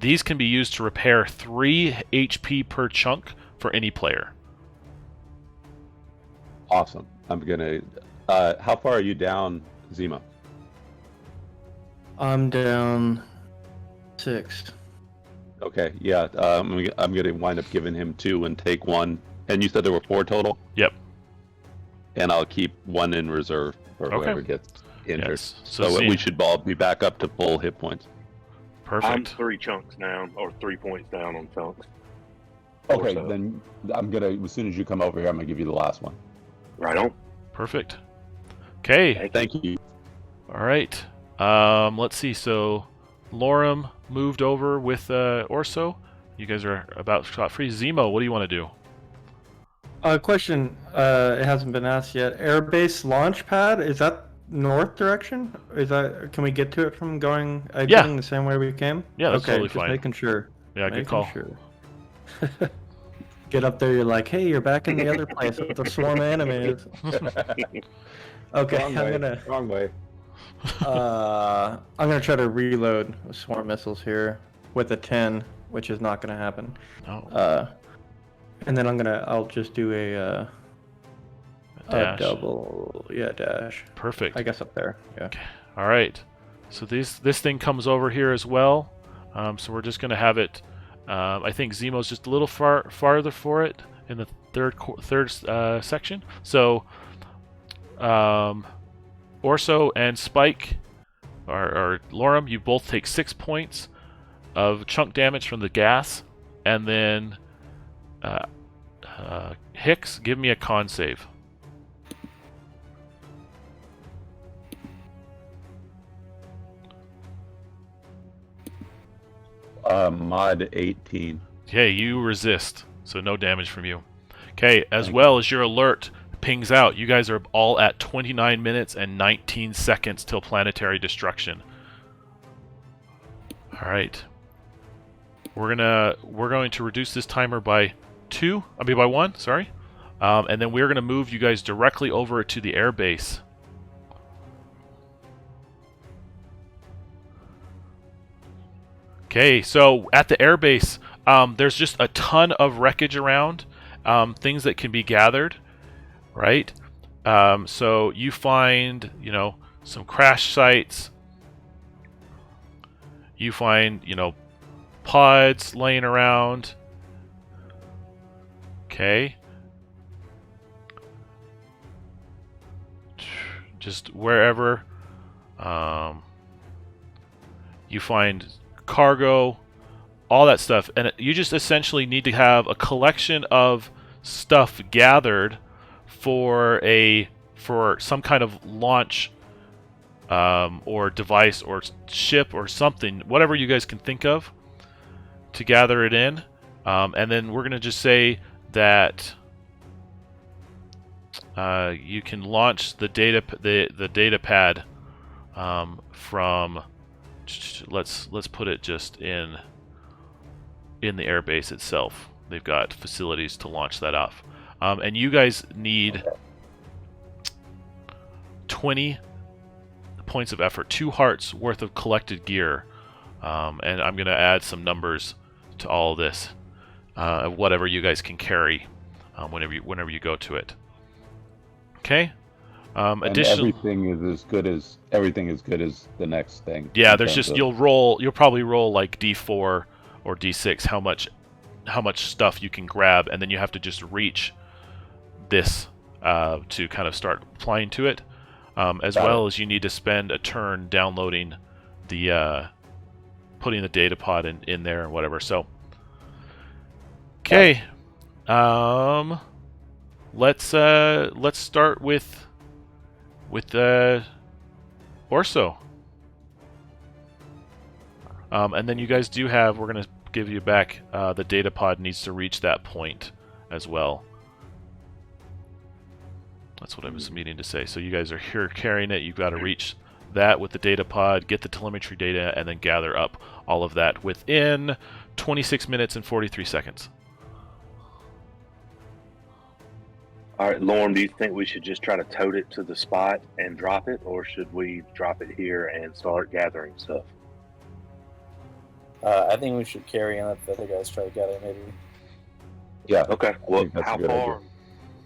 These can be used to repair 3 HP per chunk for any player. Awesome. I'm gonna. How far are you down, Zima? I'm down 6. Okay, yeah. I'm gonna wind up giving him 2 and take 1. And you said there were 4 total? Yep. And I'll keep 1 in reserve for Okay. whoever gets injured. Yes. So we should all be back up to full hit points. I'm Perfect. 3 chunks down, or 3 points down on chunks. Okay, so. then I'm gonna. As soon as you come over here, I'm gonna give you the last one. Right on. Perfect. Okay. Thank you. All right. Let's see. So, Lorem moved over with Orso. You guys are about shot free. Zemo, what do you want to do? Question. It hasn't been asked yet. Airbase launch pad, is that north direction? Is that, can we get to it from going exiting the same way we came? Yeah, that's okay, totally just fine. making sure. Yeah, good Making call. Sure. Get up there, you're like, hey, you're back in the other place with the swarm enemies. Okay, Wrong way. I'm gonna try to reload swarm missiles here with a 10, which is not gonna happen. Oh, And then I'll just do a dash. double, dash. Perfect. I guess up there, yeah. All right. So this thing comes over here as well. So we're just going to have it. I think Zemo's just a little farther for it in the third section. So Orso and Spike, or Lorem, you both take 6 points of chunk damage from the gas, and then Hicks, give me a con save. Mod 18. Okay, you resist, so no damage from you. Okay, as well as your alert pings out, you guys are all at 29 minutes and 19 seconds till planetary destruction. All right, we're going to reduce this timer by 1. Sorry, and then we're gonna move you guys directly over to the air base. Okay, so at the airbase, there's just a ton of wreckage around, things that can be gathered, right? So you find, some crash sites. You find, pods laying around. Okay. Just wherever. You find cargo, all that stuff, and you just essentially need to have a collection of stuff gathered for some kind of launch or device or ship or something, whatever you guys can think of, to gather it in, and then we're gonna just say that you can launch the data pad from. Let's put it just in in the airbase itself. They've got facilities to launch that off. And you guys need 20 points of effort, 2 hearts worth of collected gear. And I'm going to add some numbers to all of this, whatever you guys can carry whenever you go to it. Okay. And everything is as good as the next thing. Yeah, there's just you'll probably roll like D4 or D6 how much stuff you can grab, and then you have to just reach this to kind of start applying to it. As well as you need to spend a turn downloading the putting the data pod in there and whatever. So okay. Let's start with Orso. And then you guys do have, we're going to give you back, the data pod needs to reach that point as well. That's what I was meaning to say. So you guys are here carrying it. You've got to reach that with the data pod, get the telemetry data, and then gather up all of that within 26 minutes and 43 seconds. All right, Lorne, do you think we should just try to tote it to the spot and drop it, or should we drop it here and start gathering stuff? I think we should carry and let the other guys try to gather, maybe. Yeah. Okay. Well, that's how a good far? idea.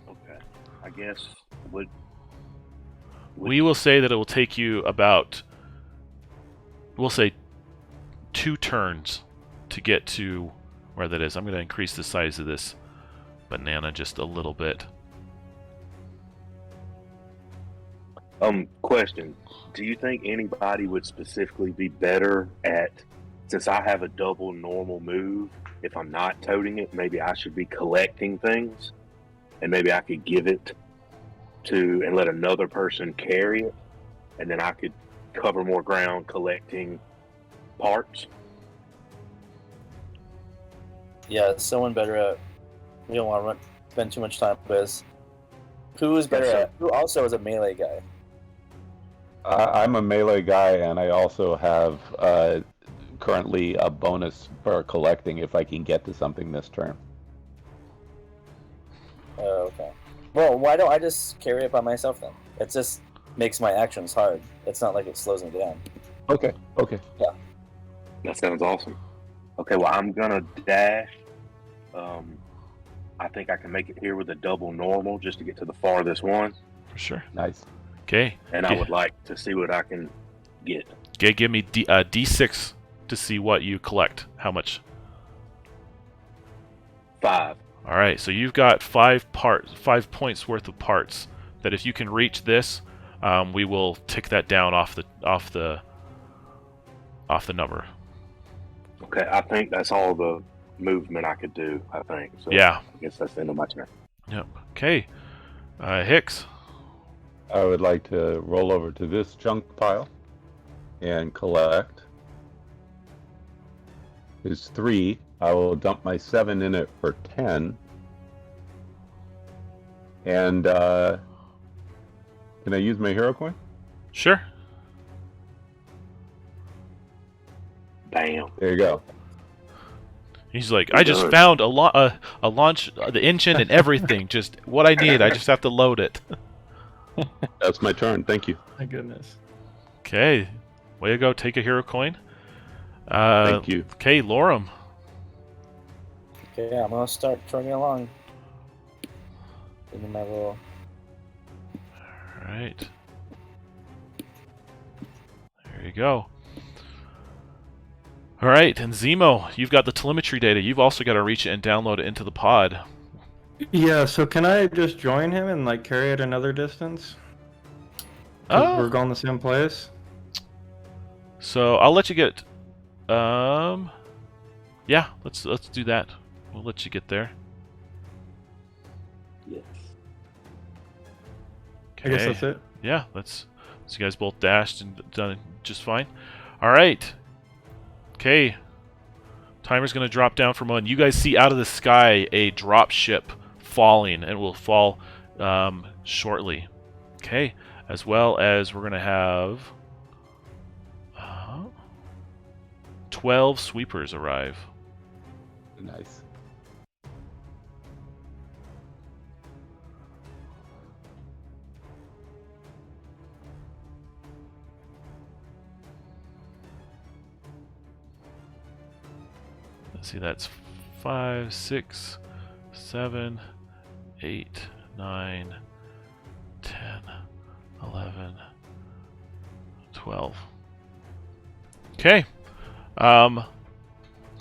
Okay. I guess We will say that it will take you about, we'll say, 2 turns to get to where that is. I'm going to increase the size of this banana just a little bit. Question. Do you think anybody would specifically be better at, since I have a double normal move, if I'm not toting it, maybe I should be collecting things, and maybe I could give it to, and let another person carry it, and then I could cover more ground collecting parts? Yeah, someone better at. We don't want to spend too much time with this. Who is better at? Who also is a melee guy? I'm a melee guy, and I also have currently a bonus for collecting if I can get to something this turn. Oh, okay. Well, why don't I just carry it by myself then? It just makes my actions hard. It's not like it slows me down. Okay. Yeah. That sounds awesome. Okay, well, I'm gonna dash. I think I can make it here with a double normal just to get to the farthest one. For sure. Nice. Okay. And I would like to see what I can get. Okay, give me D6 to see what you collect. How much? 5. All right, so you've got 5 points worth of parts that if you can reach this, we will tick that down off the number. Okay, I think that's all the movement I could do, I think. So Yeah. I guess that's the end of my turn. Yep. Okay. Hicks. I would like to roll over to this junk pile and collect. Is 3. I will dump my 7 in it for 10. And can I use my hero coin? Sure. Bam. There you go. He's like, I just found a launch, the engine and everything. Just what I need. I just have to load it. That's my turn. Thank you. My goodness. Okay. Way to go. Take a hero coin. Thank you. Okay, Lorem. Okay, I'm gonna start turning along. Give me my little. All right. There you go. All right, and Zemo, you've got the telemetry data. You've also got to reach it and download it into the pod. Yeah, so can I just join him and like carry it another distance? 'Cause we're going the same place. So I'll let you get. Yeah, let's do that. We'll let you get there. Yes. I guess Okay. that's it. Yeah, so you guys both dashed and done just fine. All right. Okay. Timer's going to drop down for a moment. You guys see out of the sky a drop ship falling, and will fall shortly. Okay. As well as we're going to have 12 sweepers arrive. Nice. Let's see, that's 5, 6, 7, 8, 9, 10, 11, 12. Okay.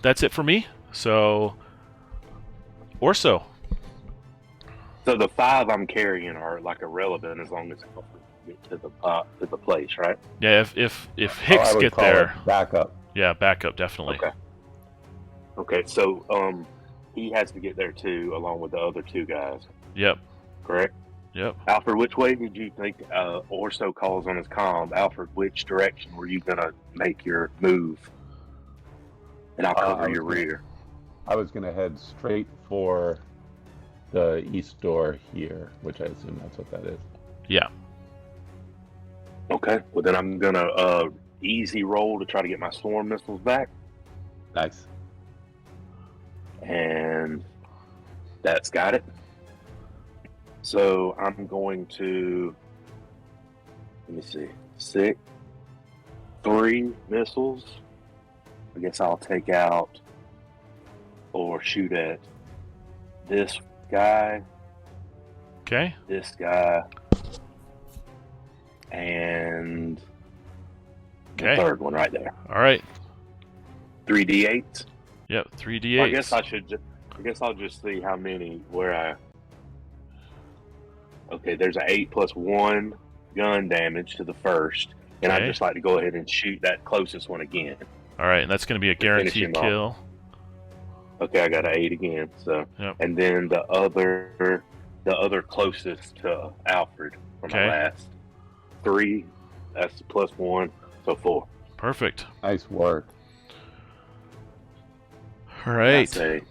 That's it for me. So, Orso. So the 5 I'm carrying are like irrelevant as long as I get to the place, right? Yeah, if Hicks I would get call there, it backup. yeah, backup definitely. Okay. Okay, so he has to get there too, along with the other 2 guys, Yep. correct? Yep. Alfred, which way did you think Orso calls on his comm? Alfred, which direction were you gonna make your move? And I'll cover your rear. I was going to head straight for the east door here, which I assume that's what that is. Yeah. Okay, well then I'm gonna easy roll to try to get my swarm missiles back, Nice. and that's got it. So I'm going to, let me see, 3 missiles. I guess I'll take out or shoot at this guy, Okay. this guy, and the Okay. 3rd one right there. All right. 3d8s. Yep. 3d8. Well, I guess I'll just see how many Okay, there's an 8 plus 1 gun damage to the first, and Okay. I'd just like to go ahead and shoot that closest one again. All right, and that's going to be a finish guaranteed him off. kill. Okay, I got an 8 again. So, Yep. and then the other closest to Alfred from Okay. the last 3. That's plus 1, so 4. Perfect. Nice work. All I right. say,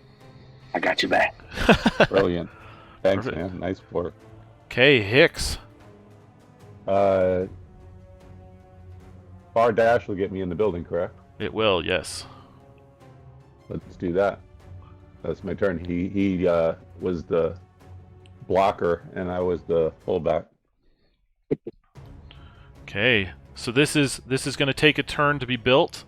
I got you back. Brilliant. Thanks, Perfect. man. Nice work. Okay, Hicks. Bar dash will get me in the building, correct? It will, yes. Let's do that. That's my turn. He was the blocker, and I was the fullback. Okay, so this is going to take a turn to be built.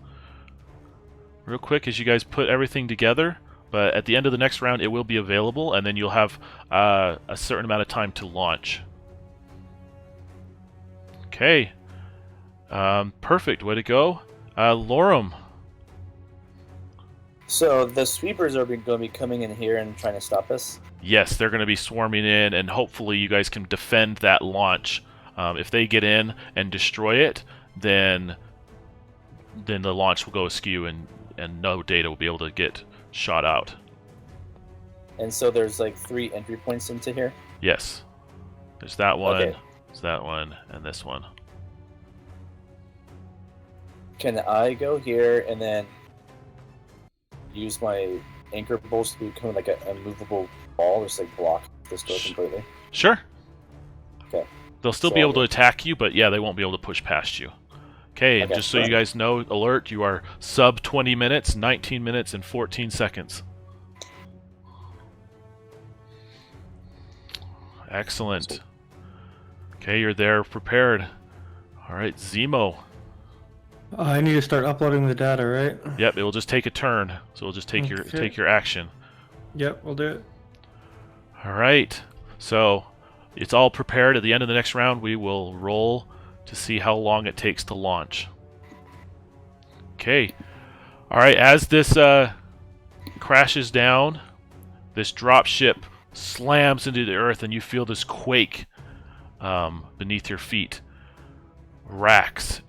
Real quick, as you guys put everything together. But at the end of the next round, it will be available, and then you'll have a certain amount of time to launch. Okay. Perfect. Way to go. Lorem. So the sweepers are going to be coming in here and trying to stop us. Yes, they're going to be swarming in, and hopefully you guys can defend that launch. If they get in and destroy it, then the launch will go askew, and no data will be able to get shot out. And so there's like 3 entry points into here. Yes. There's that one, Okay. there's that one, and this one. Can I go here and then use my anchor bolts to become like a movable ball, just like block this door completely? Sure. Okay. They'll still So be I'll able to do- attack you, but yeah, they won't be able to push past you. Okay, and Okay, just so you right. guys know, alert, you are sub 20 minutes, 19 minutes, and 14 seconds. Excellent. Okay, you're there, prepared. All right, Zemo. I need to start uploading the data, right? Yep, it will just take a turn, so we'll just take Okay. your action. Yep, we'll do it. All right, so it's all prepared. At the end of the next round, we will roll to see how long it takes to launch. Okay. All right, as this crashes down, this drop ship slams into the earth, and you feel this quake beneath your feet.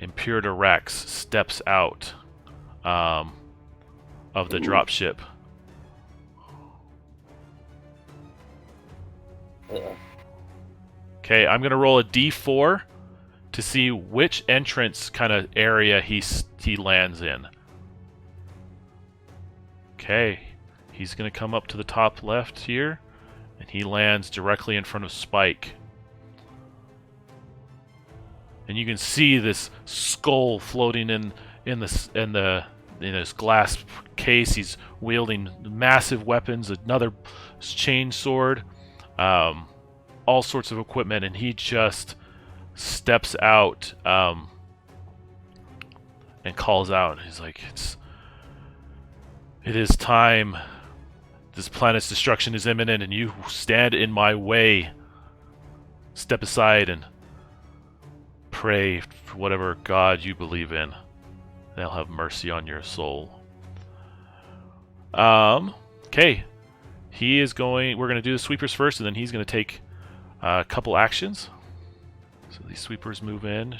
Imperator Rax steps out of the drop ship. Okay, I'm going to roll a d4 to see which entrance kind of area he lands in. Okay, he's going to come up to the top left here, and he lands directly in front of Spike. And you can see this skull floating in the in his glass case. He's wielding massive weapons, another chain sword, all sorts of equipment, and he just steps out and calls out. He's like, it is time. This planet's destruction is imminent, and you stand in my way. Step aside and pray for whatever God you believe in. They'll have mercy on your soul. Okay. He is going... We're going to do the sweepers first, and then he's going to take a couple actions. So these sweepers move in.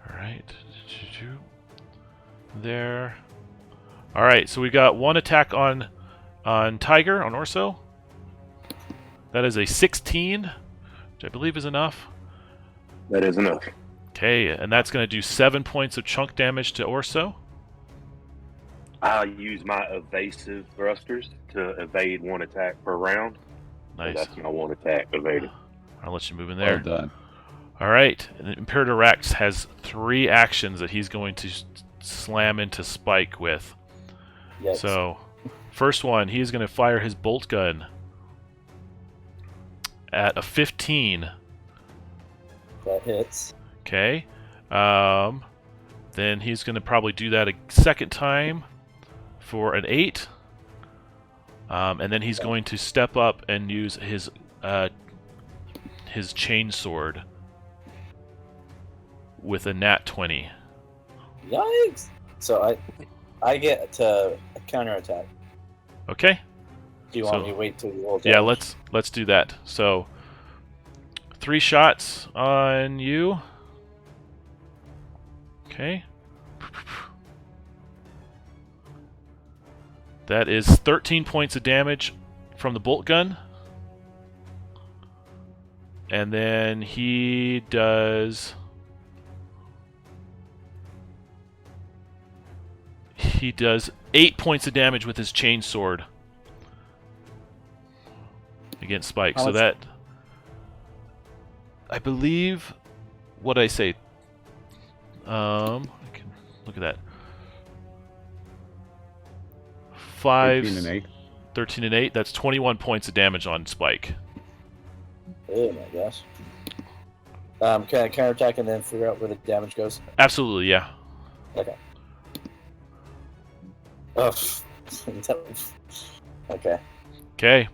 Alright. There. Alright, so we got one attack on Tiger, on Orso. That is a 16, which I believe is enough. That is enough. Okay, and that's going to do 7 points of chunk damage to Orso. I'll use my evasive thrusters to evade one attack per round. Nice. So that's my one attack evaded. I'll let you move in there. Well done. Alright, and Imperator Rex has 3 actions that he's going to slam into Spike with. Yes. So, first one, he's going to fire his bolt gun at a 15. That hits. Okay. Then he's going to probably do that a second time for an 8. And then he's going to step up and use his chain sword with a nat 20. Yikes! So I get to counterattack. Okay. Do you want me to wait till you roll Yeah, damage? let's do that. So 3 shots on you. Okay. That is 13 points of damage from the bolt gun. And then he does... He does 8 points of damage with his chain sword against Spike. So that... I believe... What I say? I can look at that. 13 and 8. 13 and 8. That's 21 points of damage on Spike. Oh my gosh. Can I counterattack and then figure out where the damage goes? Absolutely, yeah. Okay. Oh. Okay. Okay.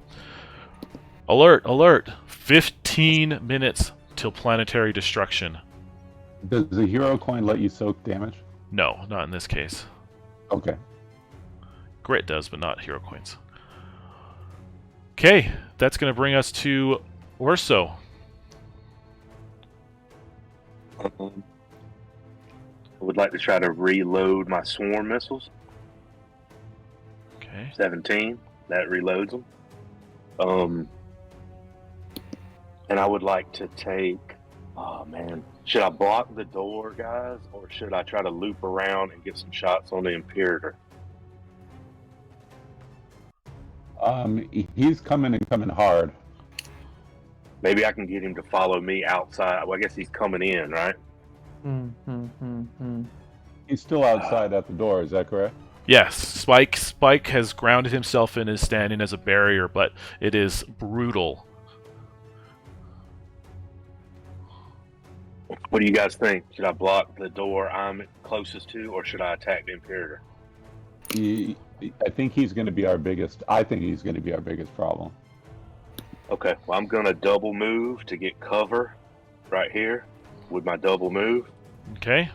Alert, alert. 15 minutes till planetary destruction. Does the hero coin let you soak damage? No, not in this case. Okay. Grit does, but not hero coins. Okay, that's going to bring us to Orso. I would like to try to reload my swarm missiles. Okay. 17. That reloads them. And I would like to take... Oh, man. Should I block the door, guys? Or should I try to loop around and get some shots on the Imperator? He's coming hard. Maybe I can get him to follow me outside. Well, I guess he's coming in, right? He's still outside at the door, is that correct? Yes, Spike has grounded himself and is standing as a barrier, but it is brutal. What do you guys think? Should I block the door I'm closest to, or should I attack the Imperator? I think he's going to be our biggest. I think he's going to be our biggest problem. Okay, well, I'm going to double move to get cover right here with my double move. Okay.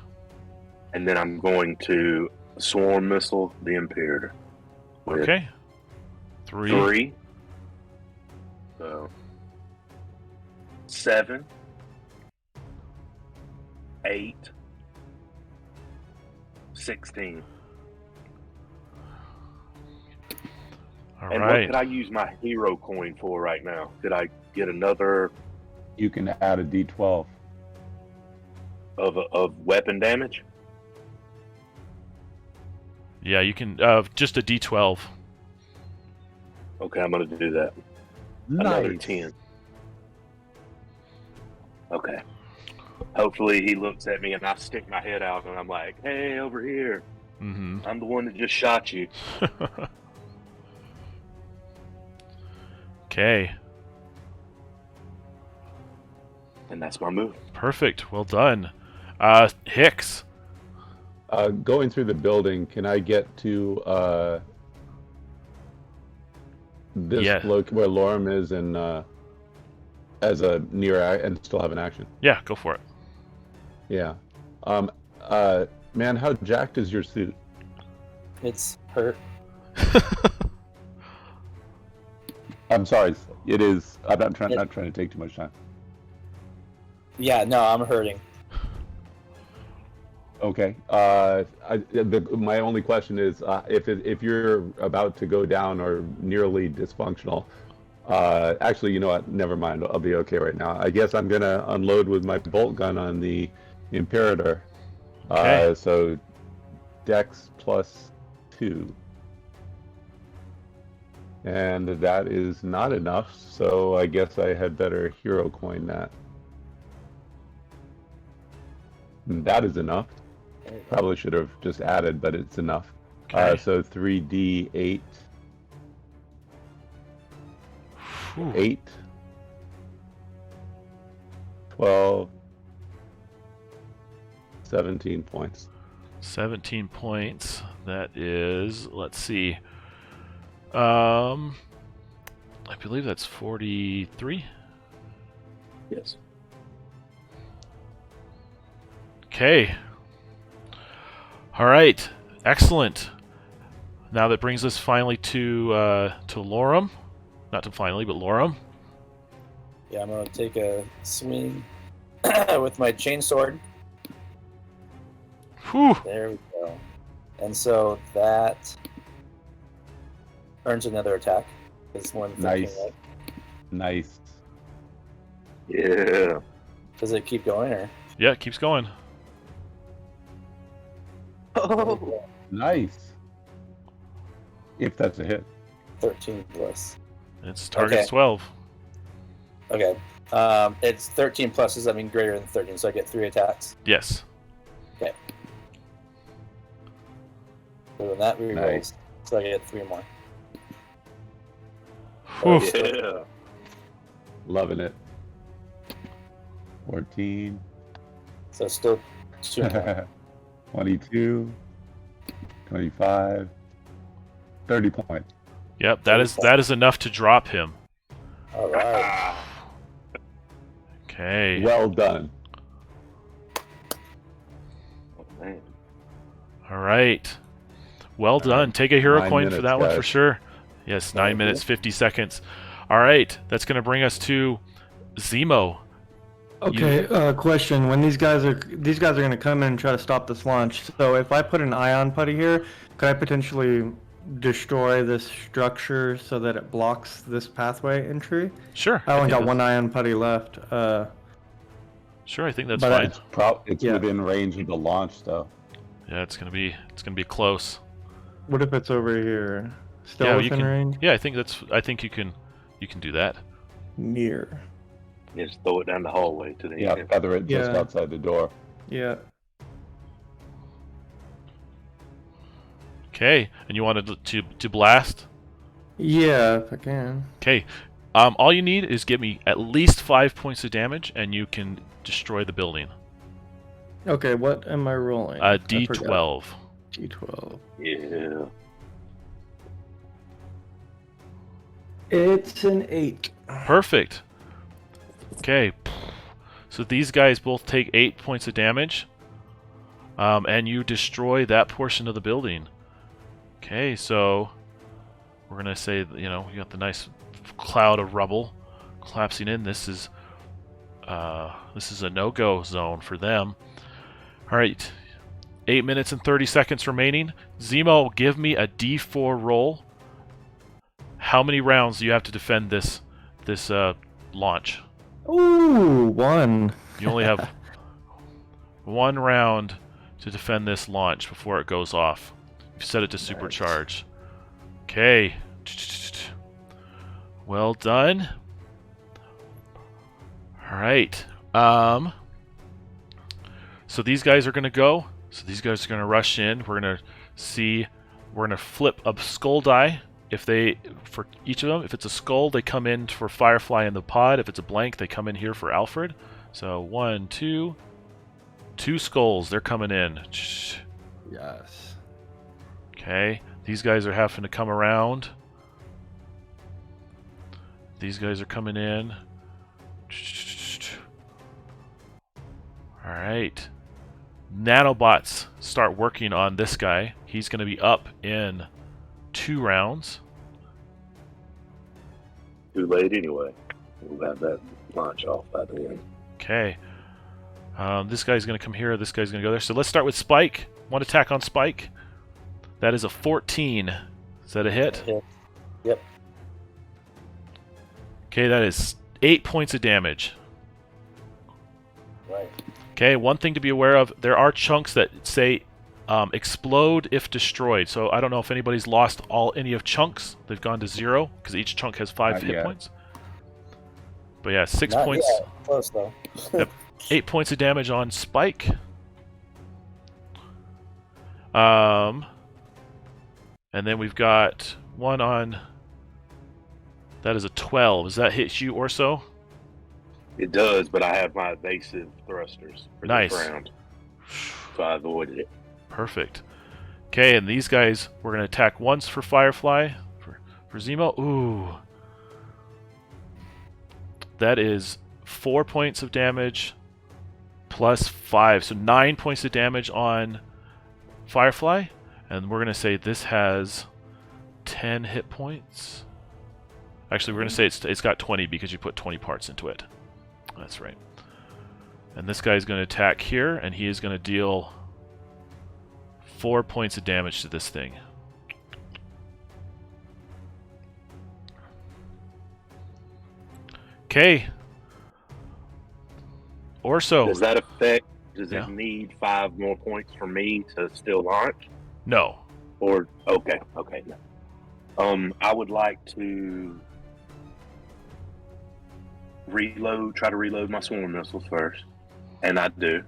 And then I'm going to swarm missile the Imperator. with Okay. 3. 3. So 7, 8, 16. All And what right. could I use my hero coin for right now? Could I get another You can add a D12. of weapon damage? Yeah, you can just a D12. Okay, I'm going to do that. Another 10. Okay. Hopefully he looks at me and I stick my head out and I'm like, hey, over here. Mm-hmm. I'm the one that just shot you. Okay. And that's my move. Perfect. Well done. Hicks. Going through the building, can I get to this Yeah. where Lorem is and as a near and still have an action? Yeah, go for it. Yeah. Man, how jacked is your suit? It's hurt. I'm sorry. It is. I'm not trying to take too much time. Yeah, no, I'm hurting. Okay. My only question is, if you're about to go down or nearly dysfunctional, actually, you know what? Never mind. I'll be okay right now. I guess I'm gonna unload with my bolt gun on the Imperator. Okay. So, Dex +2, and that is not enough. So I guess I had better hero coin that. And that is enough. Probably should have just added, but it's enough. Okay. So 3d8, Whew. 8, 12, 17 points. 17 points. That is, let's see. I believe that's 43. Yes. Okay. All right. Excellent. Now that brings us finally to Lorem. Not to finally, but Lorem. Yeah, I'm gonna take a swing with my chainsword. Whew. There we go. And so that earns another attack. It's one thinking, Nice. right? Nice. Yeah. Does it keep going or? Yeah, it keeps going. Oh. Nice. If that's a hit. 13 plus. Its target's Okay. 12. Okay. It's 13 plus. Does that mean greater than 13? So I get 3 attacks. Yes. So then that rerolls. Nice. So I get 3 more. Whew. Yeah. Loving it. 14. So still 2 more. 22. 25. 30 points. Yep, that is enough to drop him. All right. Ah. Okay. Well done. Oh, man. All right. Well done. Take a hero 9 coin for minutes, that one for guys. sure. Yes, 9 Thank minutes, you. 50 seconds. All right. That's going to bring us to Zemo. Okay, question. When these guys are going to come in and try to stop this launch. So if I put an ion putty here, could I potentially destroy this structure so that it blocks this pathway entry? Sure. I only think got one ion putty left. Sure, I think that's But fine. It's Yeah. within range of the launch, though. Yeah, it's going to be close. What if it's over here? Still Yeah, you within can- range? Yeah, I think you can do that. Near. Yeah, just throw it down the hallway to the Yeah, end. feather it just Yeah. outside the door. Yeah. Okay. And you wanted to blast? Yeah, if I can. Okay. All you need is give me at least 5 points of damage and you can destroy the building. Okay, what am I rolling? I forgot. D12. D12. Yeah. It's an 8. Perfect. Okay. So these guys both take 8 points of damage. And you destroy that portion of the building. Okay, so we're going to say, you got the nice cloud of rubble collapsing in. This is a no-go zone for them. All right. 8 minutes and 30 seconds remaining. Zemo, give me a D4 roll. How many rounds do you have to defend this launch? Ooh, 1. You only have 1 round to defend this launch before it goes off. You've set it to supercharge. Okay. Well done. All right. So these guys are going to go. So these guys are going to rush in. We're going to see. We're going to flip a skull die. For each of them, if it's a skull, they come in for Firefly in the pod. If it's a blank, they come in here for Alfred. So 1, 2, 2 skulls. They're coming in. Yes. Okay. These guys are having to come around. These guys are coming in. Alright. Nanobots start working on this guy. He's going to be up in 2 rounds. Too late anyway. We'll have that launch off by the end. Okay. This guy's going to come here. This guy's going to go there. So let's start with Spike. One attack on Spike. That is a 14. Is that a hit? Yep. Okay, that is 8 points of damage. Right. Okay, one thing to be aware of, there are chunks that say explode if destroyed. So I don't know if anybody's lost any of chunks. They've gone to 0, because each chunk has 5 hit points. But yeah, 6 Not points. yet. Close though. Yep. 8 points of damage on Spike. And then we've got one on... That is a 12. Does that hit you, Orso? It does, but I have my evasive thrusters for Nice. this round, so I avoided it. Perfect. Okay, and these guys, we're going to attack once for Firefly. For Zemo. Ooh. That is 4 points of damage plus 5. So 9 points of damage on Firefly. And we're going to say this has 10 hit points. Actually, we're going to say it's got 20 because you put 20 parts into it. That's right. And this guy's going to attack here, and he is going to deal 4 points of damage to this thing. Okay. Orso. Does that affect? Does Yeah. it need 5 more points for me to still launch? No. Or okay, no. I would like to try to reload my swarm missiles first, and I do.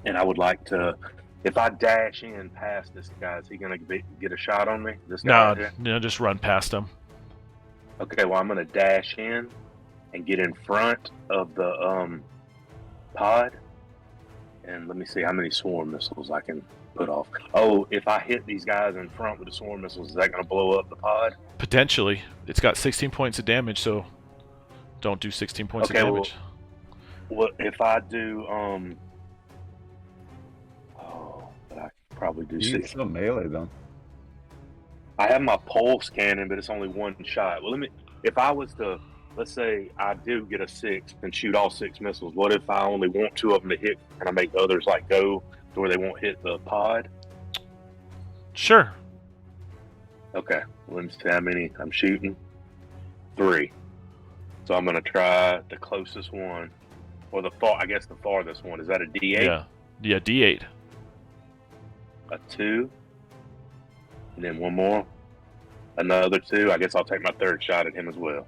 And I would like to, if I dash in past this guy, is he gonna get a shot on me? This guy No, right here? no, just run past him. Okay, well I'm gonna dash in and get in front of the pod, and let me see how many swarm missiles I can put off. Oh, if I hit these guys in front with the swarm missiles, is that gonna blow up the pod? Potentially. It's got 16 points of damage, so don't do 16 points of damage. Well, if I do but I could probably do You can 6. still melee them. I have my pulse cannon, but it's only 1 shot. Well, if I was to, let's say I do get a 6 and shoot all 6 missiles, what if I only want 2 of them to hit? Can I make the others like go to where they won't hit the pod? Sure. Okay, let me see how many I'm shooting. 3. So I'm gonna try the closest one, or the farthest one. Is that a D8? Yeah, D8. A 2, and then 1 more. Another 2. I guess I'll take my 3rd shot at him as well.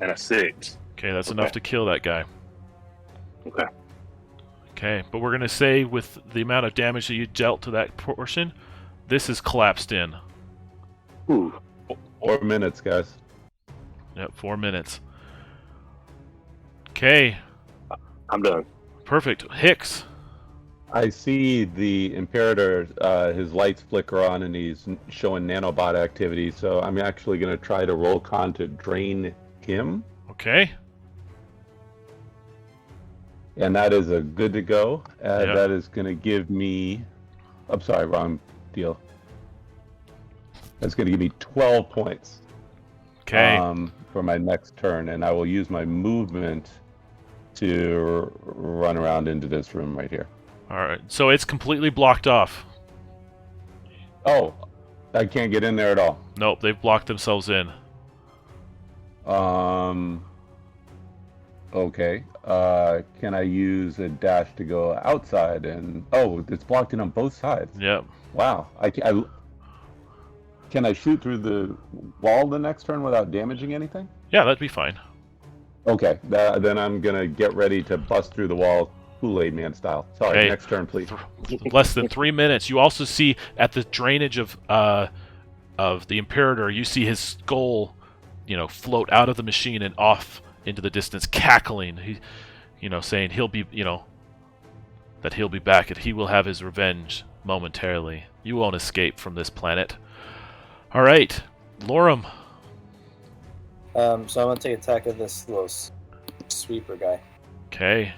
And a 6. Okay, that's enough to kill that guy. Okay. Okay, but we're going to say with the amount of damage that you dealt to that portion, this is collapsed in. Ooh. 4 minutes, guys. Yep, 4 minutes. Okay, I'm done. perfect. Hicks. I see the Imperator, his lights flicker on and he's showing nanobot activity, so I'm actually going to try to roll con to drain him. Okay. And that is a good to go. Yeah. That is going to give me... I'm sorry, wrong deal. That's going to give me 12 points. Okay. For my next turn, and I will use my movement to run around into this room right here. All right. So it's completely blocked off. Oh, I can't get in there at all. Nope, they've blocked themselves in. Okay. Can I use a dash to go outside? And oh, it's blocked in on both sides. Yep. Wow. Can I shoot through the wall the next turn without damaging anything? Yeah, that'd be fine. Okay, then I'm gonna get ready to bust through the wall, Kool-Aid Man style. Sorry, Okay. next turn, please. Less than 3 minutes. You also see at the drainage of the Imperator, you see his skull, float out of the machine and off into the distance, cackling. He, saying he'll be, that he'll be back and he will have his revenge momentarily. You won't escape from this planet. All right, Lorem. So I'm gonna take attack of this little sweeper guy. Okay.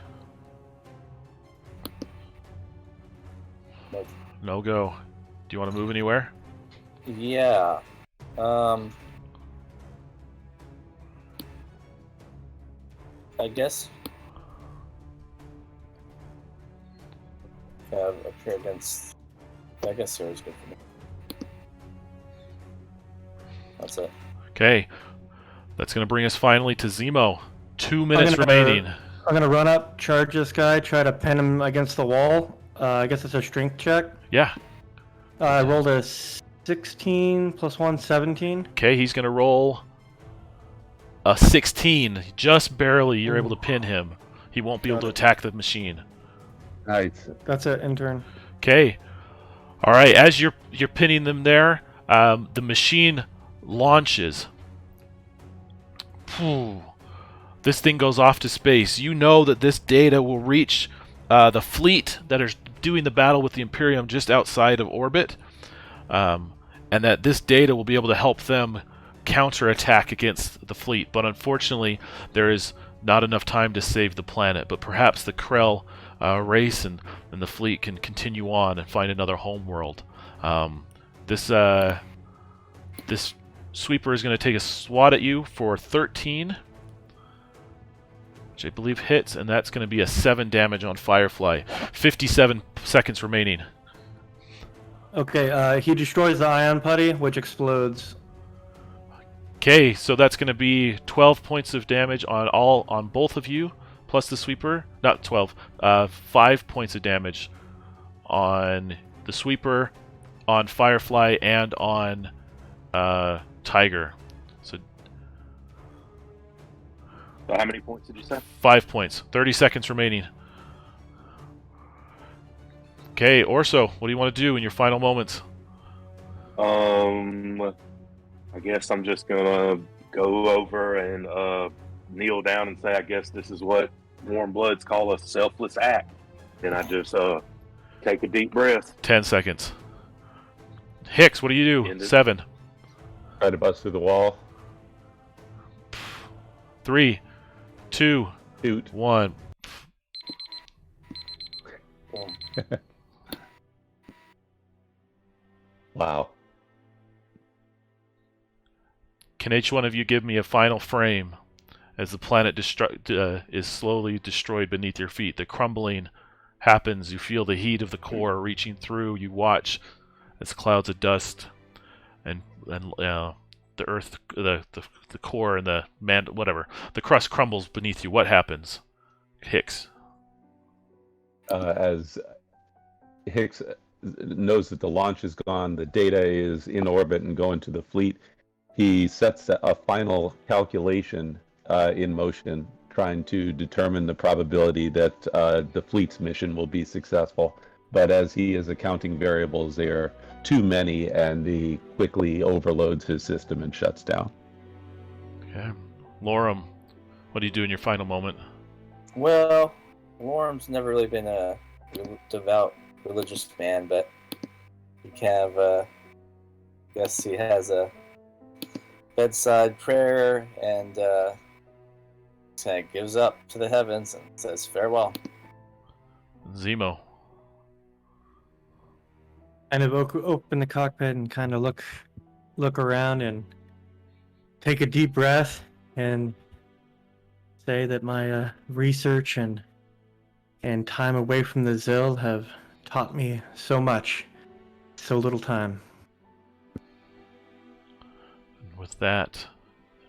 Nope. No go. Do you want to move anywhere? Yeah. I guess. Up here against. I guess here is good for me. That's it. Okay. That's going to bring us finally to Zemo. 2 minutes remaining. I'm gonna run up, charge this guy, try to pin him against the wall. I guess it's a strength check. Yeah. I rolled a 16 plus 1, 17. Okay, he's going to roll a 16. Just barely you're able to pin him. He won't be able to attack the machine. Nice. That's it, intern. Okay. All right, as you're pinning them there, the machine launches. Phew. This thing goes off to space. You know that this data will reach the fleet that are doing the battle with the Imperium just outside of orbit, and that this data will be able to help them counterattack against the fleet. But unfortunately, there is not enough time to save the planet. But perhaps the Krell race and the fleet can continue on and find another homeworld. This sweeper is going to take a swat at you for 13. Which I believe hits, and that's going to be a 7 damage on Firefly. 57 seconds remaining. Okay, he destroys the ion putty, which explodes. Okay, so that's going to be 12 points of damage on both of you, plus the sweeper. Not 12. 5 points of damage on the sweeper, on Firefly, and on Tiger. So how many points did you say? 5 points. 30 seconds remaining. Okay, Orso, what do you want to do in your final moments? I guess I'm just gonna go over and kneel down and say, I guess this is what warm bloods call a selfless act. And I just take a deep breath. 10 seconds. Hicks, what do you do? 7. Try to bust through the wall. 3, 2, Shoot. 1. Wow. Can each one of you give me a final frame as the planet is slowly destroyed beneath your feet? The crumbling happens. You feel the heat of the core reaching through. You watch as clouds of dust and the earth, the core and the crust crumbles beneath you. What happens, Hicks? As Hicks knows that the launch is gone, the data is in orbit and going to the fleet, he sets a final calculation in motion, trying to determine the probability that the fleet's mission will be successful. But as he is accounting variables, they are too many, and he quickly overloads his system and shuts down. Okay. Lorem, what do you do in your final moment? Well, Lorem's never really been a devout religious man, but he kind of, guess he has a bedside prayer and kind of gives up to the heavens and says farewell. Zemo. Kind of open the cockpit and kind of look around and take a deep breath and say that my research and time away from the Zill have taught me so much, so little time. With that,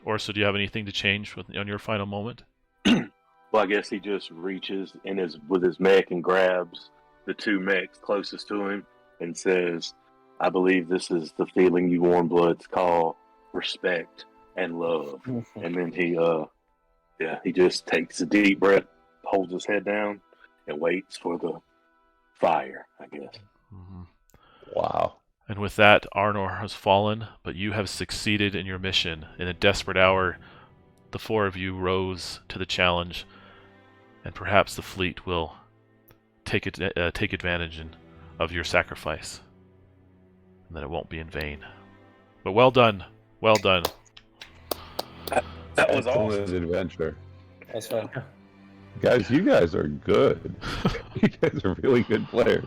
Orso, do you have anything to change on your final moment? Well, I guess he just reaches with his mech and grabs the two mechs closest to him and says, I believe this is the feeling you warm bloods call respect and love. And then he Yeah, he just takes a deep breath, holds his head down, and waits for the fire, I guess. Mm-hmm. Wow. And with that, Arnor has fallen, but you have succeeded in your mission. In a desperate hour, the four of you rose to the challenge, and perhaps the fleet will take advantage of your sacrifice, and that it won't be in vain. But well done, well done. That was Excellent awesome. adventure. That's fun. Guys, you guys are good. You guys are really good players.